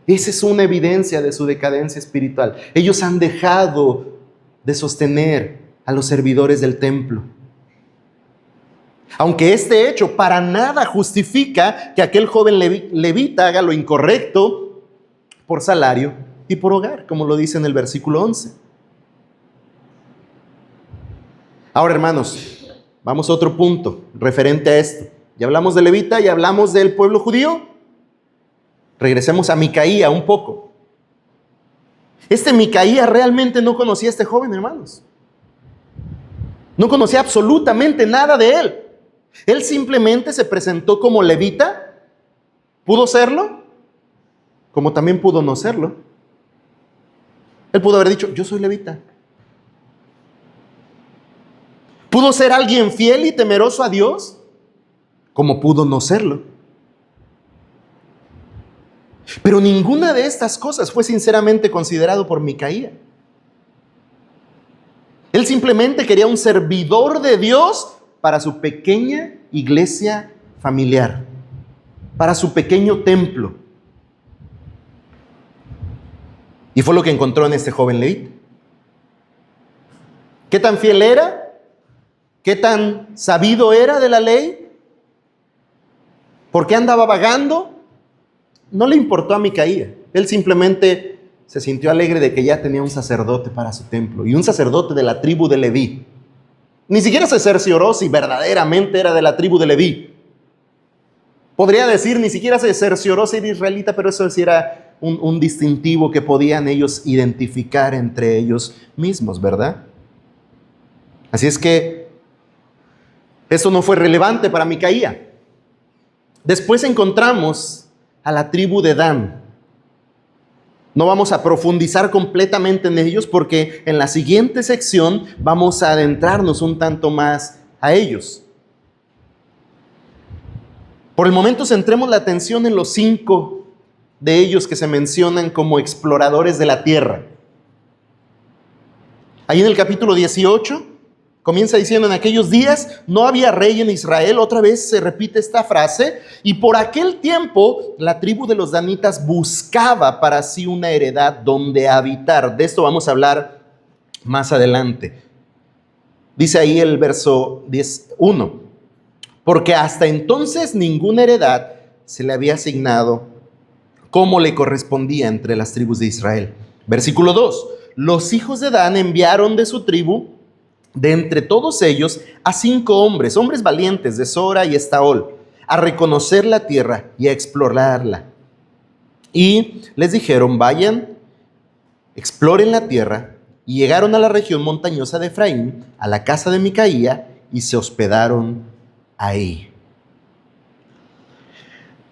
Esa es una evidencia de su decadencia espiritual. Ellos han dejado de sostener a los servidores del templo. Aunque este hecho para nada justifica que aquel joven levita haga lo incorrecto por salario y por hogar, como lo dice en el versículo 11. Ahora, hermanos, vamos a otro punto referente a esto. Ya hablamos de levita, ya hablamos del pueblo judío. Regresemos a Micaía un poco. Micaía realmente no conocía a este joven, hermanos. No conocía absolutamente nada de él. Él simplemente se presentó como levita. ¿Pudo serlo? Como también pudo no serlo. Él pudo haber dicho: yo soy levita. ¿Pudo ser alguien fiel y temeroso a Dios? Como pudo no serlo. Pero ninguna de estas cosas fue sinceramente considerado por Micaía. Él simplemente quería un servidor de Dios para su pequeña iglesia familiar, para su pequeño templo. Y fue lo que encontró en este joven levita. ¿Qué tan fiel era? ¿Qué tan sabido era de la ley? ¿Por qué andaba vagando? No le importó a Micaía. Él simplemente se sintió alegre de que ya tenía un sacerdote para su templo, y un sacerdote de la tribu de Leví. Ni siquiera se cercioró si verdaderamente era de la tribu de Leví. Podría decir, ni siquiera se cercioró si era israelita, pero eso sí era un distintivo que podían ellos identificar entre ellos mismos, ¿verdad? Así es que esto no fue relevante para Micaía. Después encontramos a la tribu de Dan. No vamos a profundizar completamente en ellos porque en la siguiente sección vamos a adentrarnos un tanto más a ellos. Por el momento centremos la atención en los 5 de ellos que se mencionan como exploradores de la tierra. Ahí en el capítulo 18 comienza diciendo: en aquellos días no había rey en Israel. Otra vez se repite esta frase. Y por aquel tiempo la tribu de los danitas buscaba para sí una heredad donde habitar. De esto vamos a hablar más adelante. Dice ahí el verso 1: porque hasta entonces ninguna heredad se le había asignado como le correspondía entre las tribus de Israel. Versículo 2: los hijos de Dan enviaron de su tribu, de entre todos ellos, a 5 hombres valientes de Sora y Estaol, a reconocer la tierra y a explorarla. Y les dijeron: vayan, exploren la tierra. Y llegaron a la región montañosa de Efraín, a la casa de Micaía, y se hospedaron ahí.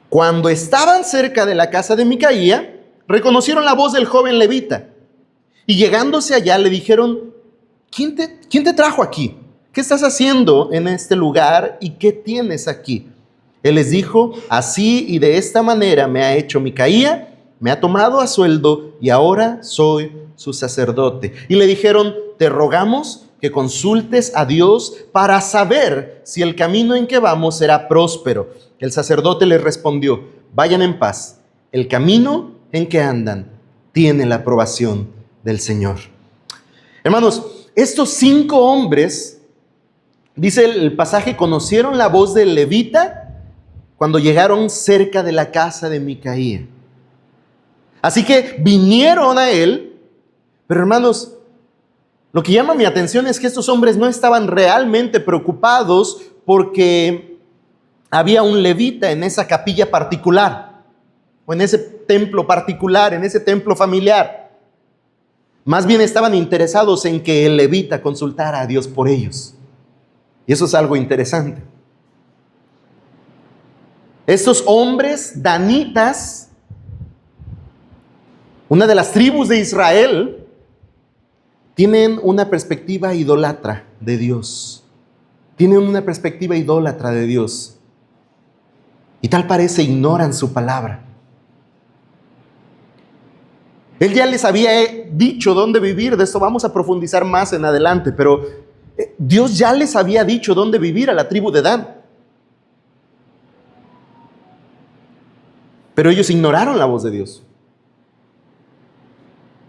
Cuando estaban cerca de la casa de Micaía, reconocieron la voz del joven levita. Y llegándose allá le dijeron: ¿Quién te trajo aquí? ¿Qué estás haciendo en este lugar y qué tienes aquí? Él les dijo: así y de esta manera me ha hecho Micaía, me ha tomado a sueldo y ahora soy su sacerdote. Y le dijeron: te rogamos que consultes a Dios para saber si el camino en que vamos será próspero. El sacerdote les respondió: vayan en paz, el camino en que andan tiene la aprobación del Señor. Hermanos, estos 5 hombres, dice el pasaje, conocieron la voz del levita cuando llegaron cerca de la casa de Micaía. Así que vinieron a él, pero hermanos, lo que llama mi atención es que estos hombres no estaban realmente preocupados porque había un levita en esa capilla particular, o en ese templo particular, en ese templo familiar. Más bien estaban interesados en que el levita consultara a Dios por ellos. Y eso es algo interesante. Estos hombres danitas, una de las tribus de Israel, tienen una perspectiva idólatra de Dios. Tienen una perspectiva idólatra de Dios. Y tal parece ignoran su palabra. Él ya les había dicho dónde vivir. De esto vamos a profundizar más en adelante. Pero Dios ya les había dicho dónde vivir a la tribu de Dan. Pero ellos ignoraron la voz de Dios.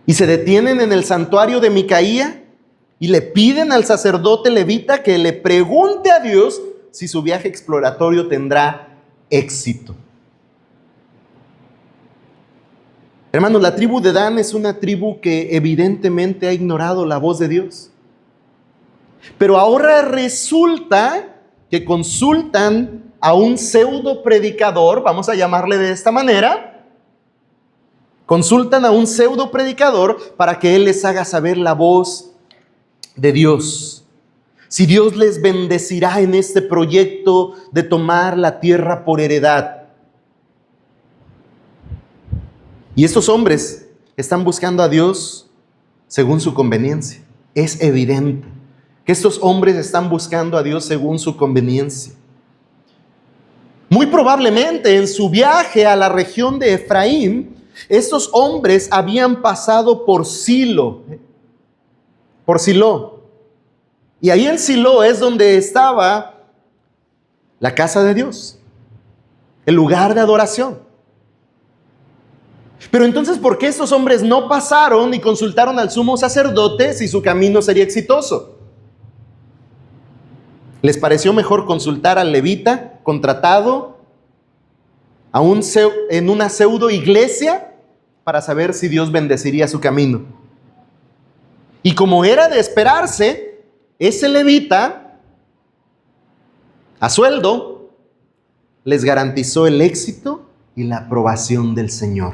Y se detienen en el santuario de Micaía y le piden al sacerdote levita que le pregunte a Dios si su viaje exploratorio tendrá éxito. Hermanos, la tribu de Dan es una tribu que evidentemente ha ignorado la voz de Dios. Pero ahora resulta que consultan a un pseudo predicador, vamos a llamarle de esta manera. Consultan a un pseudo predicador para que él les haga saber la voz de Dios. Si Dios les bendecirá en este proyecto de tomar la tierra por heredad. Y estos hombres están buscando a Dios según su conveniencia. Es evidente que estos hombres están buscando a Dios según su conveniencia. Muy probablemente en su viaje a la región de Efraín, estos hombres habían pasado por Silo, por Silo. Y ahí en Silo es donde estaba la casa de Dios, el lugar de adoración. Pero entonces, ¿por qué estos hombres no pasaron y consultaron al sumo sacerdote si su camino sería exitoso? ¿Les pareció mejor consultar al levita contratado en una pseudo iglesia para saber si Dios bendeciría su camino? Y como era de esperarse, ese levita, a sueldo, les garantizó el éxito y la aprobación del Señor.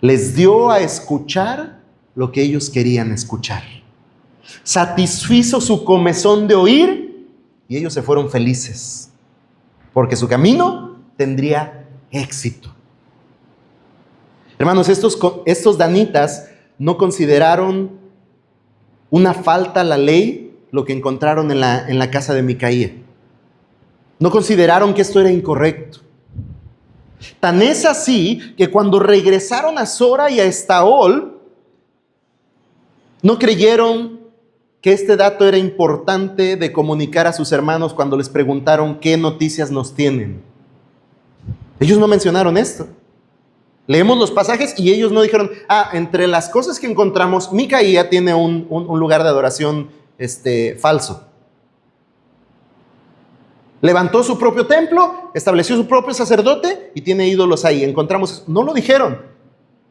Les dio a escuchar lo que ellos querían escuchar. Satisfizo su comezón de oír y ellos se fueron felices, porque su camino tendría éxito. Hermanos, estos danitas no consideraron una falta a la ley lo que encontraron en la casa de Micaía. No consideraron que esto era incorrecto. Tan es así que cuando regresaron a Sora y a Estaol, no creyeron que este dato era importante de comunicar a sus hermanos cuando les preguntaron qué noticias nos tienen. Ellos no mencionaron esto. Leemos los pasajes y ellos no dijeron, entre las cosas que encontramos, Micaía tiene un lugar de adoración falso. Levantó su propio templo, estableció su propio sacerdote y tiene ídolos ahí. Encontramos, no lo dijeron,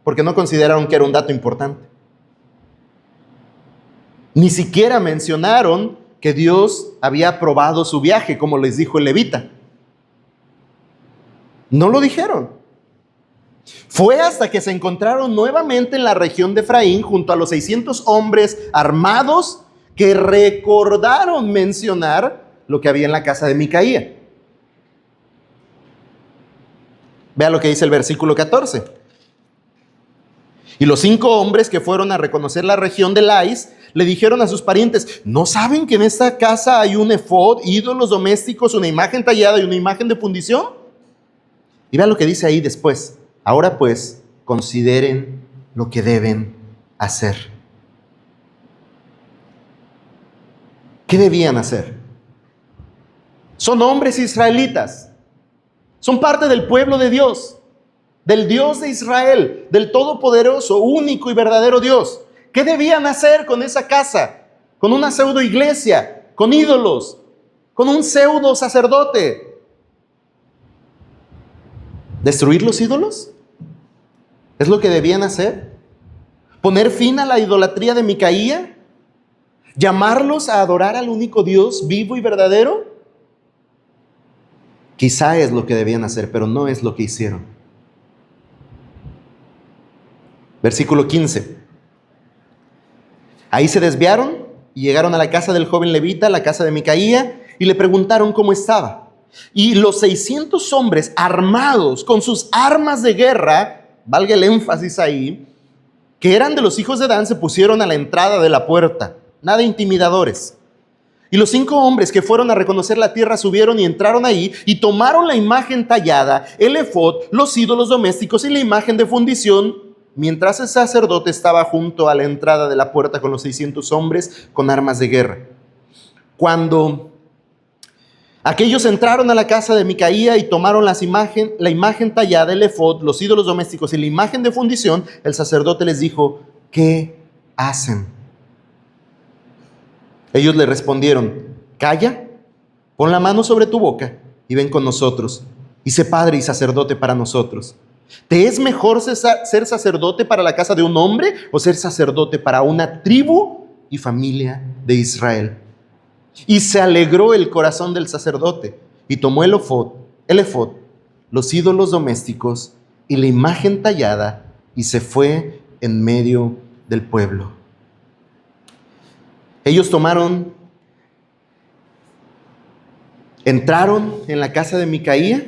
porque no consideraron que era un dato importante. Ni siquiera mencionaron que Dios había aprobado su viaje, como les dijo el levita. No lo dijeron. Fue hasta que se encontraron nuevamente en la región de Efraín, junto a los 600 hombres armados, que recordaron mencionar lo que había en la casa de Micaía. Vea lo que dice el versículo 14. Y los 5 hombres que fueron a reconocer la región de Lais le dijeron a sus parientes, ¿no saben que en esta casa hay un efod, ídolos domésticos, una imagen tallada y una imagen de fundición? Y vea lo que dice ahí después. Ahora pues, consideren lo que deben hacer. ¿Qué debían hacer? Son hombres israelitas. Son parte del pueblo de Dios. del Dios de Israel, del Todopoderoso, único y verdadero Dios. ¿Qué debían hacer con esa casa? Con una pseudo iglesia, con ídolos, con un pseudo sacerdote. ¿Destruir los ídolos? ¿Es lo que debían hacer? ¿Poner fin a la idolatría de Micaía? ¿Llamarlos a adorar al único Dios vivo y verdadero? Quizá es lo que debían hacer, pero no es lo que hicieron. Versículo 15. Ahí se desviaron y llegaron a la casa del joven levita, la casa de Micaía, y le preguntaron cómo estaba. Y los 600 hombres armados con sus armas de guerra, valga el énfasis ahí, que eran de los hijos de Dan, se pusieron a la entrada de la puerta. Nada intimidadores. Y los 5 hombres que fueron a reconocer la tierra subieron y entraron ahí y tomaron la imagen tallada, el efod, los ídolos domésticos y la imagen de fundición, mientras el sacerdote estaba junto a la entrada de la puerta con los 600 hombres con armas de guerra. Cuando aquellos entraron a la casa de Micaía y tomaron la imagen tallada, el efod, los ídolos domésticos y la imagen de fundición, el sacerdote les dijo: ¿qué hacen? Ellos le respondieron: calla, pon la mano sobre tu boca y ven con nosotros, y sé padre y sacerdote para nosotros. ¿Te es mejor ser sacerdote para la casa de un hombre o ser sacerdote para una tribu y familia de Israel? Y se alegró el corazón del sacerdote y tomó el efod, los ídolos domésticos y la imagen tallada y se fue en medio del pueblo. Ellos entraron en la casa de Micaía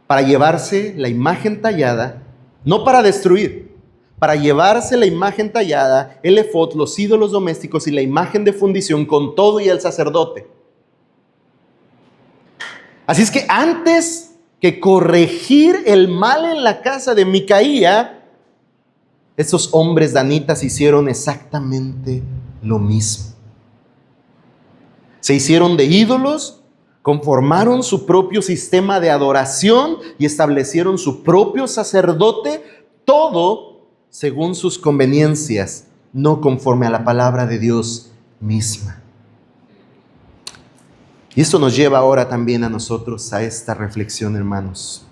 para llevarse la imagen tallada, no para destruir, para llevarse la imagen tallada, el efod, los ídolos domésticos y la imagen de fundición con todo y el sacerdote. Así es que antes que corregir el mal en la casa de Micaía, esos hombres danitas hicieron exactamente lo mismo. Se hicieron de ídolos, conformaron su propio sistema de adoración y establecieron su propio sacerdote, todo según sus conveniencias, no conforme a la palabra de Dios misma. Y esto nos lleva ahora también a nosotros a esta reflexión, hermanos.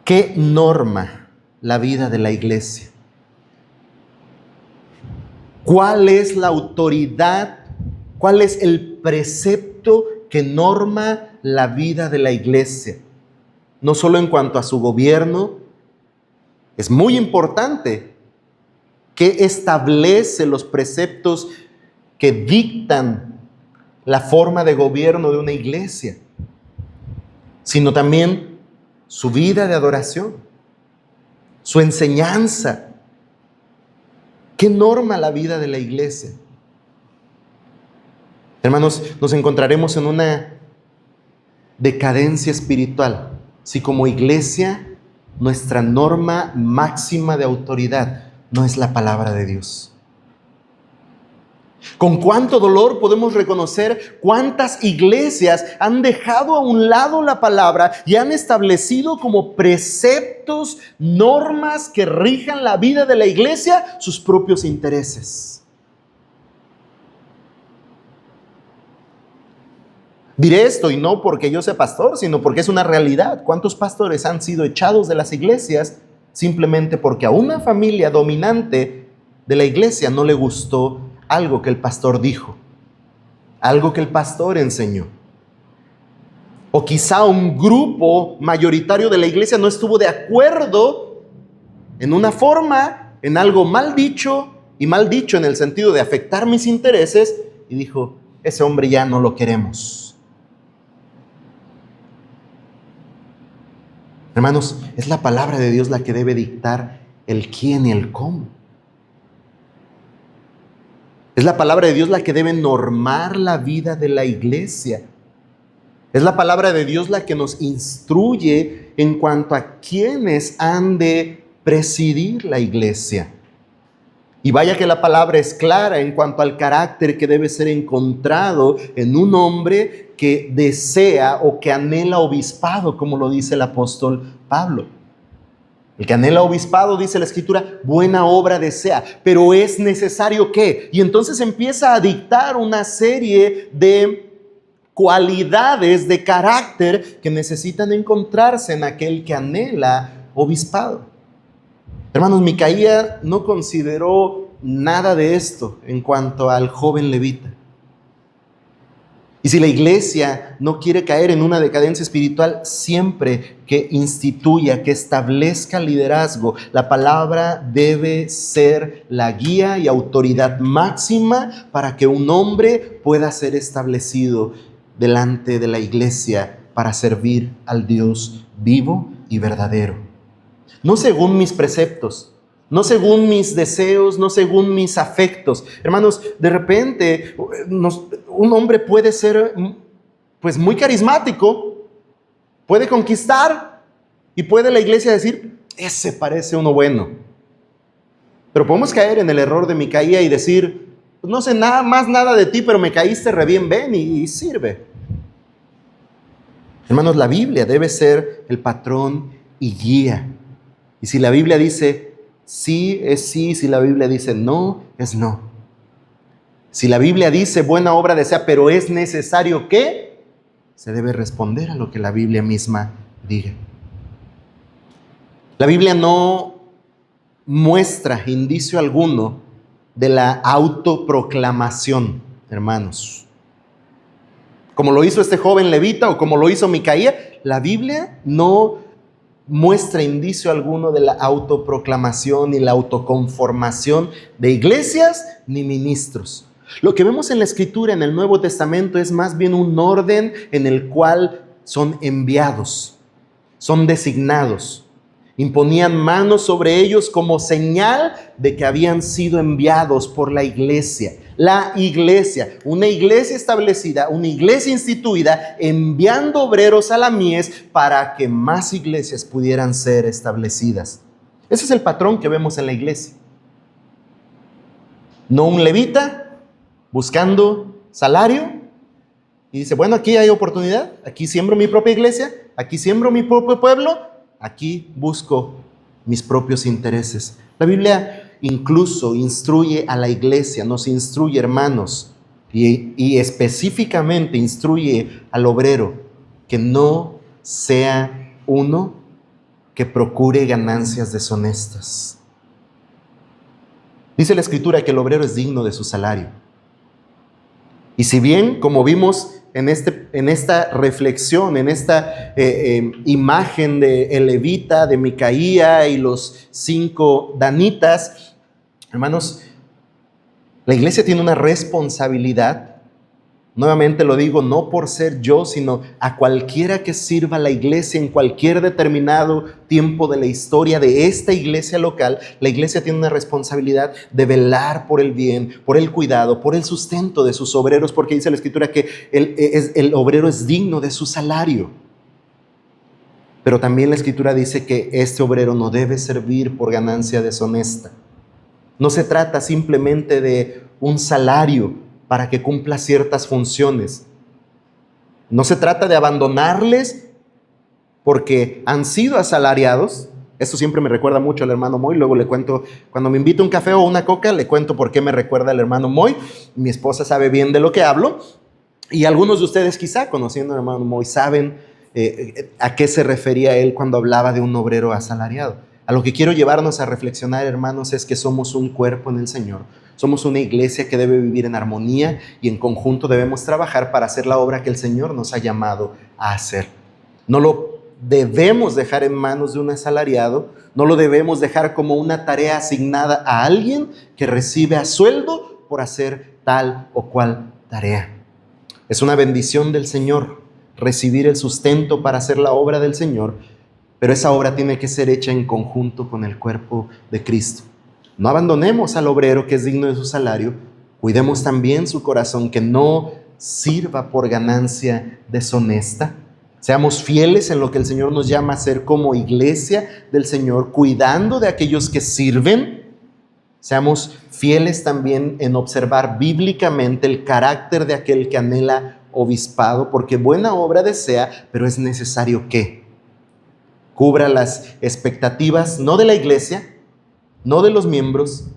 ¿Qué norma la vida de la iglesia? ¿Cuál es la autoridad? ¿Cuál es el precepto que norma la vida de la iglesia? No solo en cuanto a su gobierno, es muy importante que establece los preceptos que dictan la forma de gobierno de una iglesia, sino también su vida de adoración, su enseñanza. ¿Qué norma la vida de la iglesia? Hermanos, nos encontraremos en una decadencia espiritual si como iglesia nuestra norma máxima de autoridad no es la palabra de Dios. Con cuánto dolor podemos reconocer cuántas iglesias han dejado a un lado la palabra y han establecido como preceptos, normas que rijan la vida de la iglesia sus propios intereses. Diré esto y no porque yo sea pastor, sino porque es una realidad. ¿Cuántos pastores han sido echados de las iglesias simplemente porque a una familia dominante de la iglesia no le gustó algo que el pastor dijo, algo que el pastor enseñó? O quizá un grupo mayoritario de la iglesia no estuvo de acuerdo en una forma, en algo mal dicho, y mal dicho en el sentido de afectar mis intereses, y dijo: ese hombre ya no lo queremos. Hermanos, es la palabra de Dios la que debe dictar el quién y el cómo. Es la palabra de Dios la que debe normar la vida de la iglesia. Es la palabra de Dios la que nos instruye en cuanto a quiénes han de presidir la iglesia. Y vaya que la palabra es clara en cuanto al carácter que debe ser encontrado en un hombre que desea o que anhela obispado, como lo dice el apóstol Pablo. El que anhela obispado, dice la Escritura, buena obra desea, pero es necesario que. Y entonces empieza a dictar una serie de cualidades de carácter que necesitan encontrarse en aquel que anhela obispado. Hermanos, Micaía no consideró nada de esto en cuanto al joven levita. Y si la iglesia no quiere caer en una decadencia espiritual, siempre que instituya, que establezca liderazgo, la palabra debe ser la guía y autoridad máxima para que un hombre pueda ser establecido delante de la iglesia para servir al Dios vivo y verdadero. No según mis preceptos, no según mis deseos, no según mis afectos. Hermanos, de repente un hombre puede ser pues muy carismático, puede conquistar y puede la iglesia decir, ese parece uno bueno. Pero podemos caer en el error de Micaía y decir, no sé nada de ti, pero me caíste re bien, ven y sirve. Hermanos, la Biblia debe ser el patrón y guía. Y si la Biblia dice sí, es sí. Si la Biblia dice no, es no. Si la Biblia dice buena obra desea, pero es necesario que, se debe responder a lo que la Biblia misma diga. La Biblia no muestra indicio alguno de la autoproclamación, hermanos. Como lo hizo este joven levita o como lo hizo Micaía, la Biblia no muestra indicio alguno de la autoproclamación ni la autoconformación de iglesias ni ministros. Lo que vemos en la Escritura, en el Nuevo Testamento, es más bien un orden en el cual son enviados, son designados. Imponían manos sobre ellos como señal de que habían sido enviados por la iglesia. La iglesia, una iglesia establecida, una iglesia instituida, enviando obreros a la mies para que más iglesias pudieran ser establecidas. Ese es el patrón que vemos en la iglesia. No un levita buscando salario y dice, bueno, aquí hay oportunidad, aquí siembro mi propia iglesia, aquí siembro mi propio pueblo, aquí busco mis propios intereses. La Biblia incluso instruye a la iglesia, nos instruye, hermanos, y específicamente instruye al obrero que no sea uno que procure ganancias deshonestas. Dice la Escritura que el obrero es digno de su salario. Y si bien, como vimos en esta reflexión, en esta imagen de el levita, de Micaía y los 5 danitas, hermanos, la iglesia tiene una responsabilidad. Nuevamente lo digo, no por ser yo, sino a cualquiera que sirva la iglesia en cualquier determinado tiempo de la historia de esta iglesia local. La iglesia tiene una responsabilidad de velar por el bien, por el cuidado, por el sustento de sus obreros, porque dice la Escritura que el obrero es digno de su salario. Pero también la Escritura dice que este obrero no debe servir por ganancia deshonesta. No se trata simplemente de un salario para que cumpla ciertas funciones. No se trata de abandonarles porque han sido asalariados. Esto siempre me recuerda mucho al hermano Moy. Luego le cuento, cuando me invita un café o una coca, le cuento por qué me recuerda al hermano Moy. Mi esposa sabe bien de lo que hablo. Y algunos de ustedes quizá, conociendo al hermano Moy, saben a qué se refería él cuando hablaba de un obrero asalariado. A lo que quiero llevarnos a reflexionar, hermanos, es que somos un cuerpo en el Señor. Somos una iglesia que debe vivir en armonía y en conjunto debemos trabajar para hacer la obra que el Señor nos ha llamado a hacer. No lo debemos dejar en manos de un asalariado, no lo debemos dejar como una tarea asignada a alguien que recibe a sueldo por hacer tal o cual tarea. Es una bendición del Señor recibir el sustento para hacer la obra del Señor, pero esa obra tiene que ser hecha en conjunto con el cuerpo de Cristo. No abandonemos al obrero que es digno de su salario, cuidemos también su corazón, que no sirva por ganancia deshonesta. Seamos fieles en lo que el Señor nos llama a hacer como iglesia del Señor, cuidando de aquellos que sirven, Seamos fieles también en observar bíblicamente el carácter de aquel que anhela obispado, porque buena obra desea, pero es necesario que cubra las expectativas no de la iglesia, no de los miembros,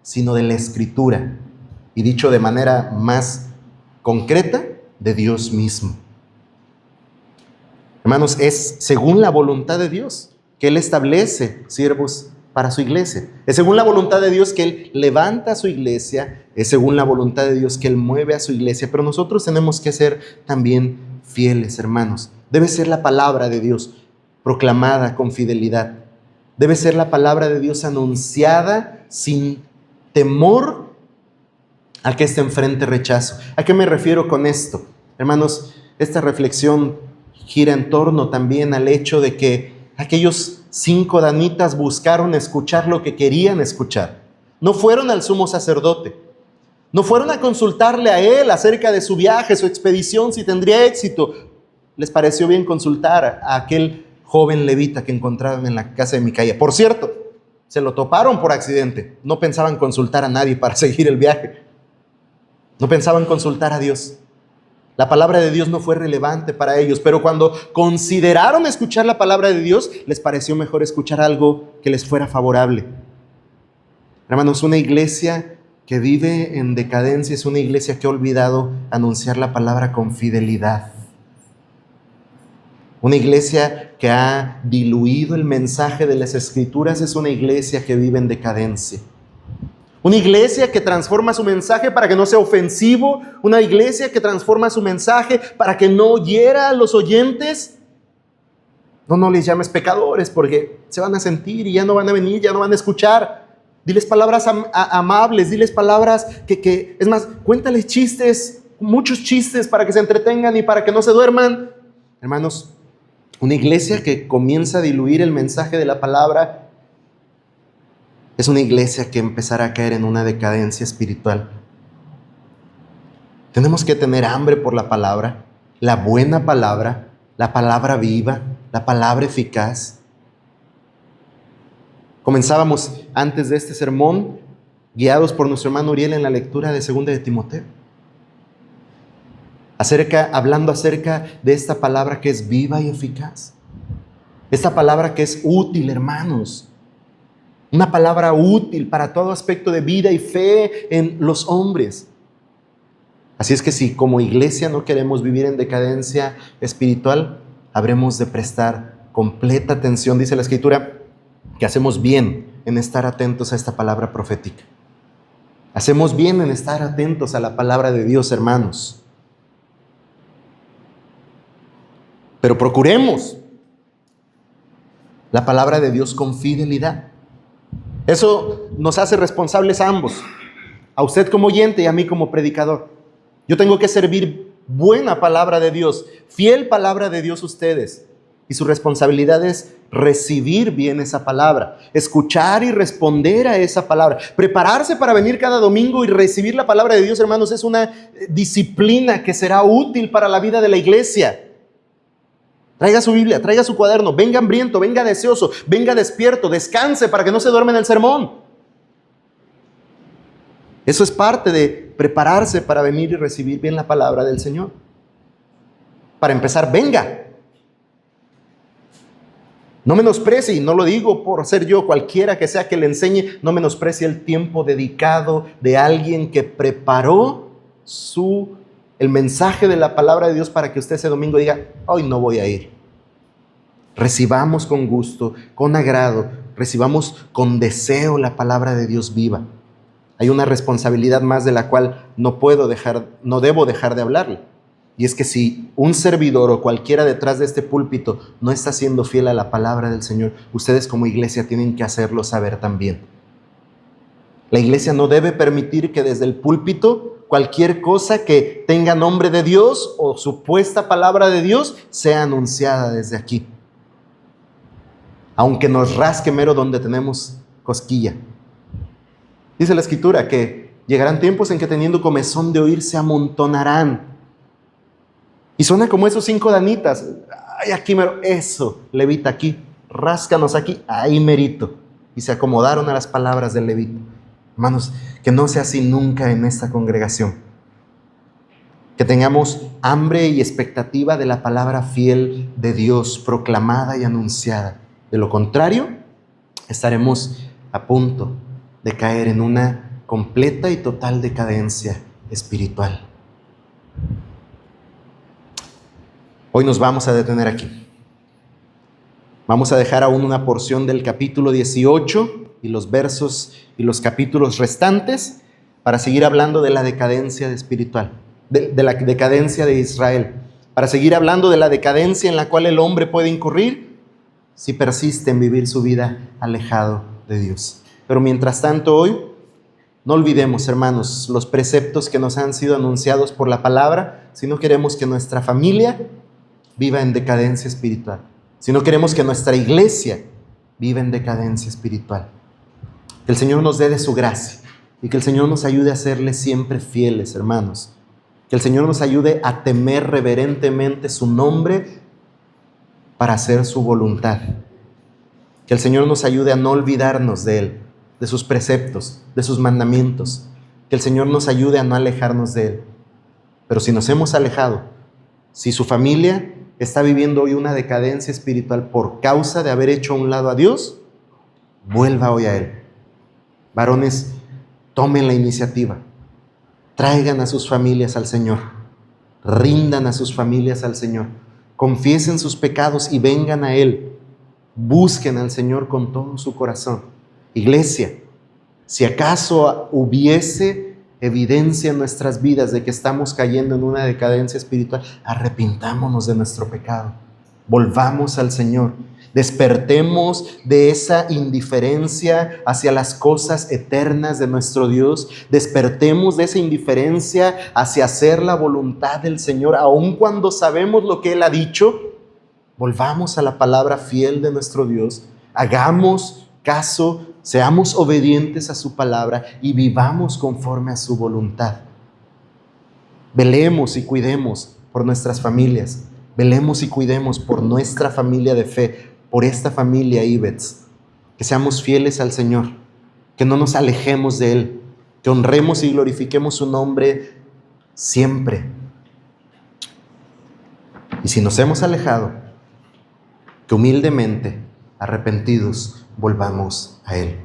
sino de la Escritura. Y dicho de manera más concreta, de Dios mismo. Hermanos, es según la voluntad de Dios que Él establece siervos para su iglesia. Es según la voluntad de Dios que Él levanta a su iglesia. Es según la voluntad de Dios que Él mueve a su iglesia. Pero nosotros tenemos que ser también fieles, hermanos. Debe ser la palabra de Dios proclamada con fidelidad. Debe ser la palabra de Dios anunciada sin temor a que éste enfrente rechazo. ¿A qué me refiero con esto? Hermanos, esta reflexión gira en torno también al hecho de que aquellos 5 danitas buscaron escuchar lo que querían escuchar. No fueron al sumo sacerdote. No fueron a consultarle a él acerca de su viaje, su expedición, si tendría éxito. Les pareció bien consultar a aquel joven levita que encontraron en la casa de Micaía. Por cierto, se lo toparon por accidente. No pensaban consultar a nadie para seguir el viaje. No pensaban consultar a Dios. La palabra de Dios no fue relevante para ellos, pero cuando consideraron escuchar la palabra de Dios, les pareció mejor escuchar algo que les fuera favorable. Hermanos, una iglesia que vive en decadencia es una iglesia que ha olvidado anunciar la palabra con fidelidad. Una iglesia que ha diluido el mensaje de las Escrituras es una iglesia que vive en decadencia. Una iglesia que transforma su mensaje para que no sea ofensivo. Una iglesia que transforma su mensaje para que no hiera a los oyentes. No les llames pecadores porque se van a sentir y ya no van a venir, ya no van a escuchar. Diles palabras amables, diles palabras es más, cuéntales chistes, muchos chistes para que se entretengan y para que no se duerman. Hermanos, una iglesia que comienza a diluir el mensaje de la palabra es una iglesia que empezará a caer en una decadencia espiritual. Tenemos que tener hambre por la palabra, la buena palabra, la palabra viva, la palabra eficaz. Comenzábamos antes de este sermón, guiados por nuestro hermano Uriel en la lectura de 2 de Timoteo. Hablando acerca de esta palabra que es viva y eficaz. Esta palabra que es útil, hermanos. Una palabra útil para todo aspecto de vida y fe en los hombres. Así es que si como iglesia no queremos vivir en decadencia espiritual, habremos de prestar completa atención, dice la Escritura, que hacemos bien en estar atentos a esta palabra profética. Hacemos bien en estar atentos a la palabra de Dios, hermanos. Pero procuremos la palabra de Dios con fidelidad. Eso nos hace responsables a ambos, a usted como oyente y a mí como predicador. Yo tengo que servir buena palabra de Dios, fiel palabra de Dios a ustedes. Y su responsabilidad es recibir bien esa palabra, escuchar y responder a esa palabra. Prepararse para venir cada domingo y recibir la palabra de Dios, hermanos, es una disciplina que será útil para la vida de la iglesia. Traiga su Biblia, traiga su cuaderno, venga hambriento, venga deseoso, venga despierto, descanse para que no se duerma en el sermón. Eso es parte de prepararse para venir y recibir bien la palabra del Señor. Para empezar, venga. No menosprecie, y no lo digo por ser yo, cualquiera que sea que le enseñe, no menosprecie el tiempo dedicado de alguien que preparó el mensaje de la palabra de Dios para que usted ese domingo diga, hoy no voy a ir. Recibamos con gusto, con agrado, recibamos con deseo la palabra de Dios viva. Hay una responsabilidad más de la cual no debo dejar de hablarle. Y es que si un servidor o cualquiera detrás de este púlpito no está siendo fiel a la palabra del Señor, ustedes como iglesia tienen que hacerlo saber también. La iglesia no debe permitir que desde el púlpito cualquier cosa que tenga nombre de Dios o supuesta palabra de Dios sea anunciada desde aquí. Aunque nos rasque mero donde tenemos cosquilla. Dice la Escritura que llegarán tiempos en que teniendo comezón de oír se amontonarán. Y suena como esos 5 danitas. Ay, aquí mero, eso, levita aquí, ráscanos aquí, ahí merito. Y se acomodaron a las palabras del levita. Hermanos, que no sea así nunca en esta congregación. Que tengamos hambre y expectativa de la palabra fiel de Dios, proclamada y anunciada. De lo contrario, estaremos a punto de caer en una completa y total decadencia espiritual. Hoy nos vamos a detener aquí. Vamos a dejar aún una porción del capítulo 18 y los versos y los capítulos restantes para seguir hablando de la decadencia espiritual, de la decadencia de Israel, para seguir hablando de la decadencia en la cual el hombre puede incurrir si persiste en vivir su vida alejado de Dios. Pero mientras tanto hoy, no olvidemos, hermanos, los preceptos que nos han sido anunciados por la palabra, si no queremos que nuestra familia viva en decadencia espiritual, si no queremos que nuestra iglesia viva en decadencia espiritual. Que el Señor nos dé de su gracia y que el Señor nos ayude a serle siempre fieles, hermanos. Que el Señor nos ayude a temer reverentemente su nombre para hacer su voluntad. Que el Señor nos ayude a no olvidarnos de Él, de sus preceptos, de sus mandamientos. Que el Señor nos ayude a no alejarnos de Él. Pero si nos hemos alejado, si su familia está viviendo hoy una decadencia espiritual por causa de haber hecho a un lado a Dios, vuelva hoy a Él. Varones, tomen la iniciativa. Traigan a sus familias al Señor. Rindan a sus familias al Señor. Confiesen sus pecados y vengan a Él. Busquen al Señor con todo su corazón. Iglesia, si acaso hubiese evidencia en nuestras vidas de que estamos cayendo en una decadencia espiritual, arrepintámonos de nuestro pecado. Volvamos al Señor. Despertemos de esa indiferencia hacia las cosas eternas de nuestro Dios. Despertemos de esa indiferencia hacia hacer la voluntad del Señor, aun cuando sabemos lo que Él ha dicho. Volvamos a la palabra fiel de nuestro Dios. Hagamos caso, seamos obedientes a su palabra y vivamos conforme a su voluntad. Velemos y cuidemos por nuestras familias. Velemos y cuidemos por nuestra familia de fe, por esta familia Ibets. Que seamos fieles al Señor, que no nos alejemos de Él, que honremos y glorifiquemos su nombre siempre. Y si nos hemos alejado, que humildemente, arrepentidos, volvamos a Él.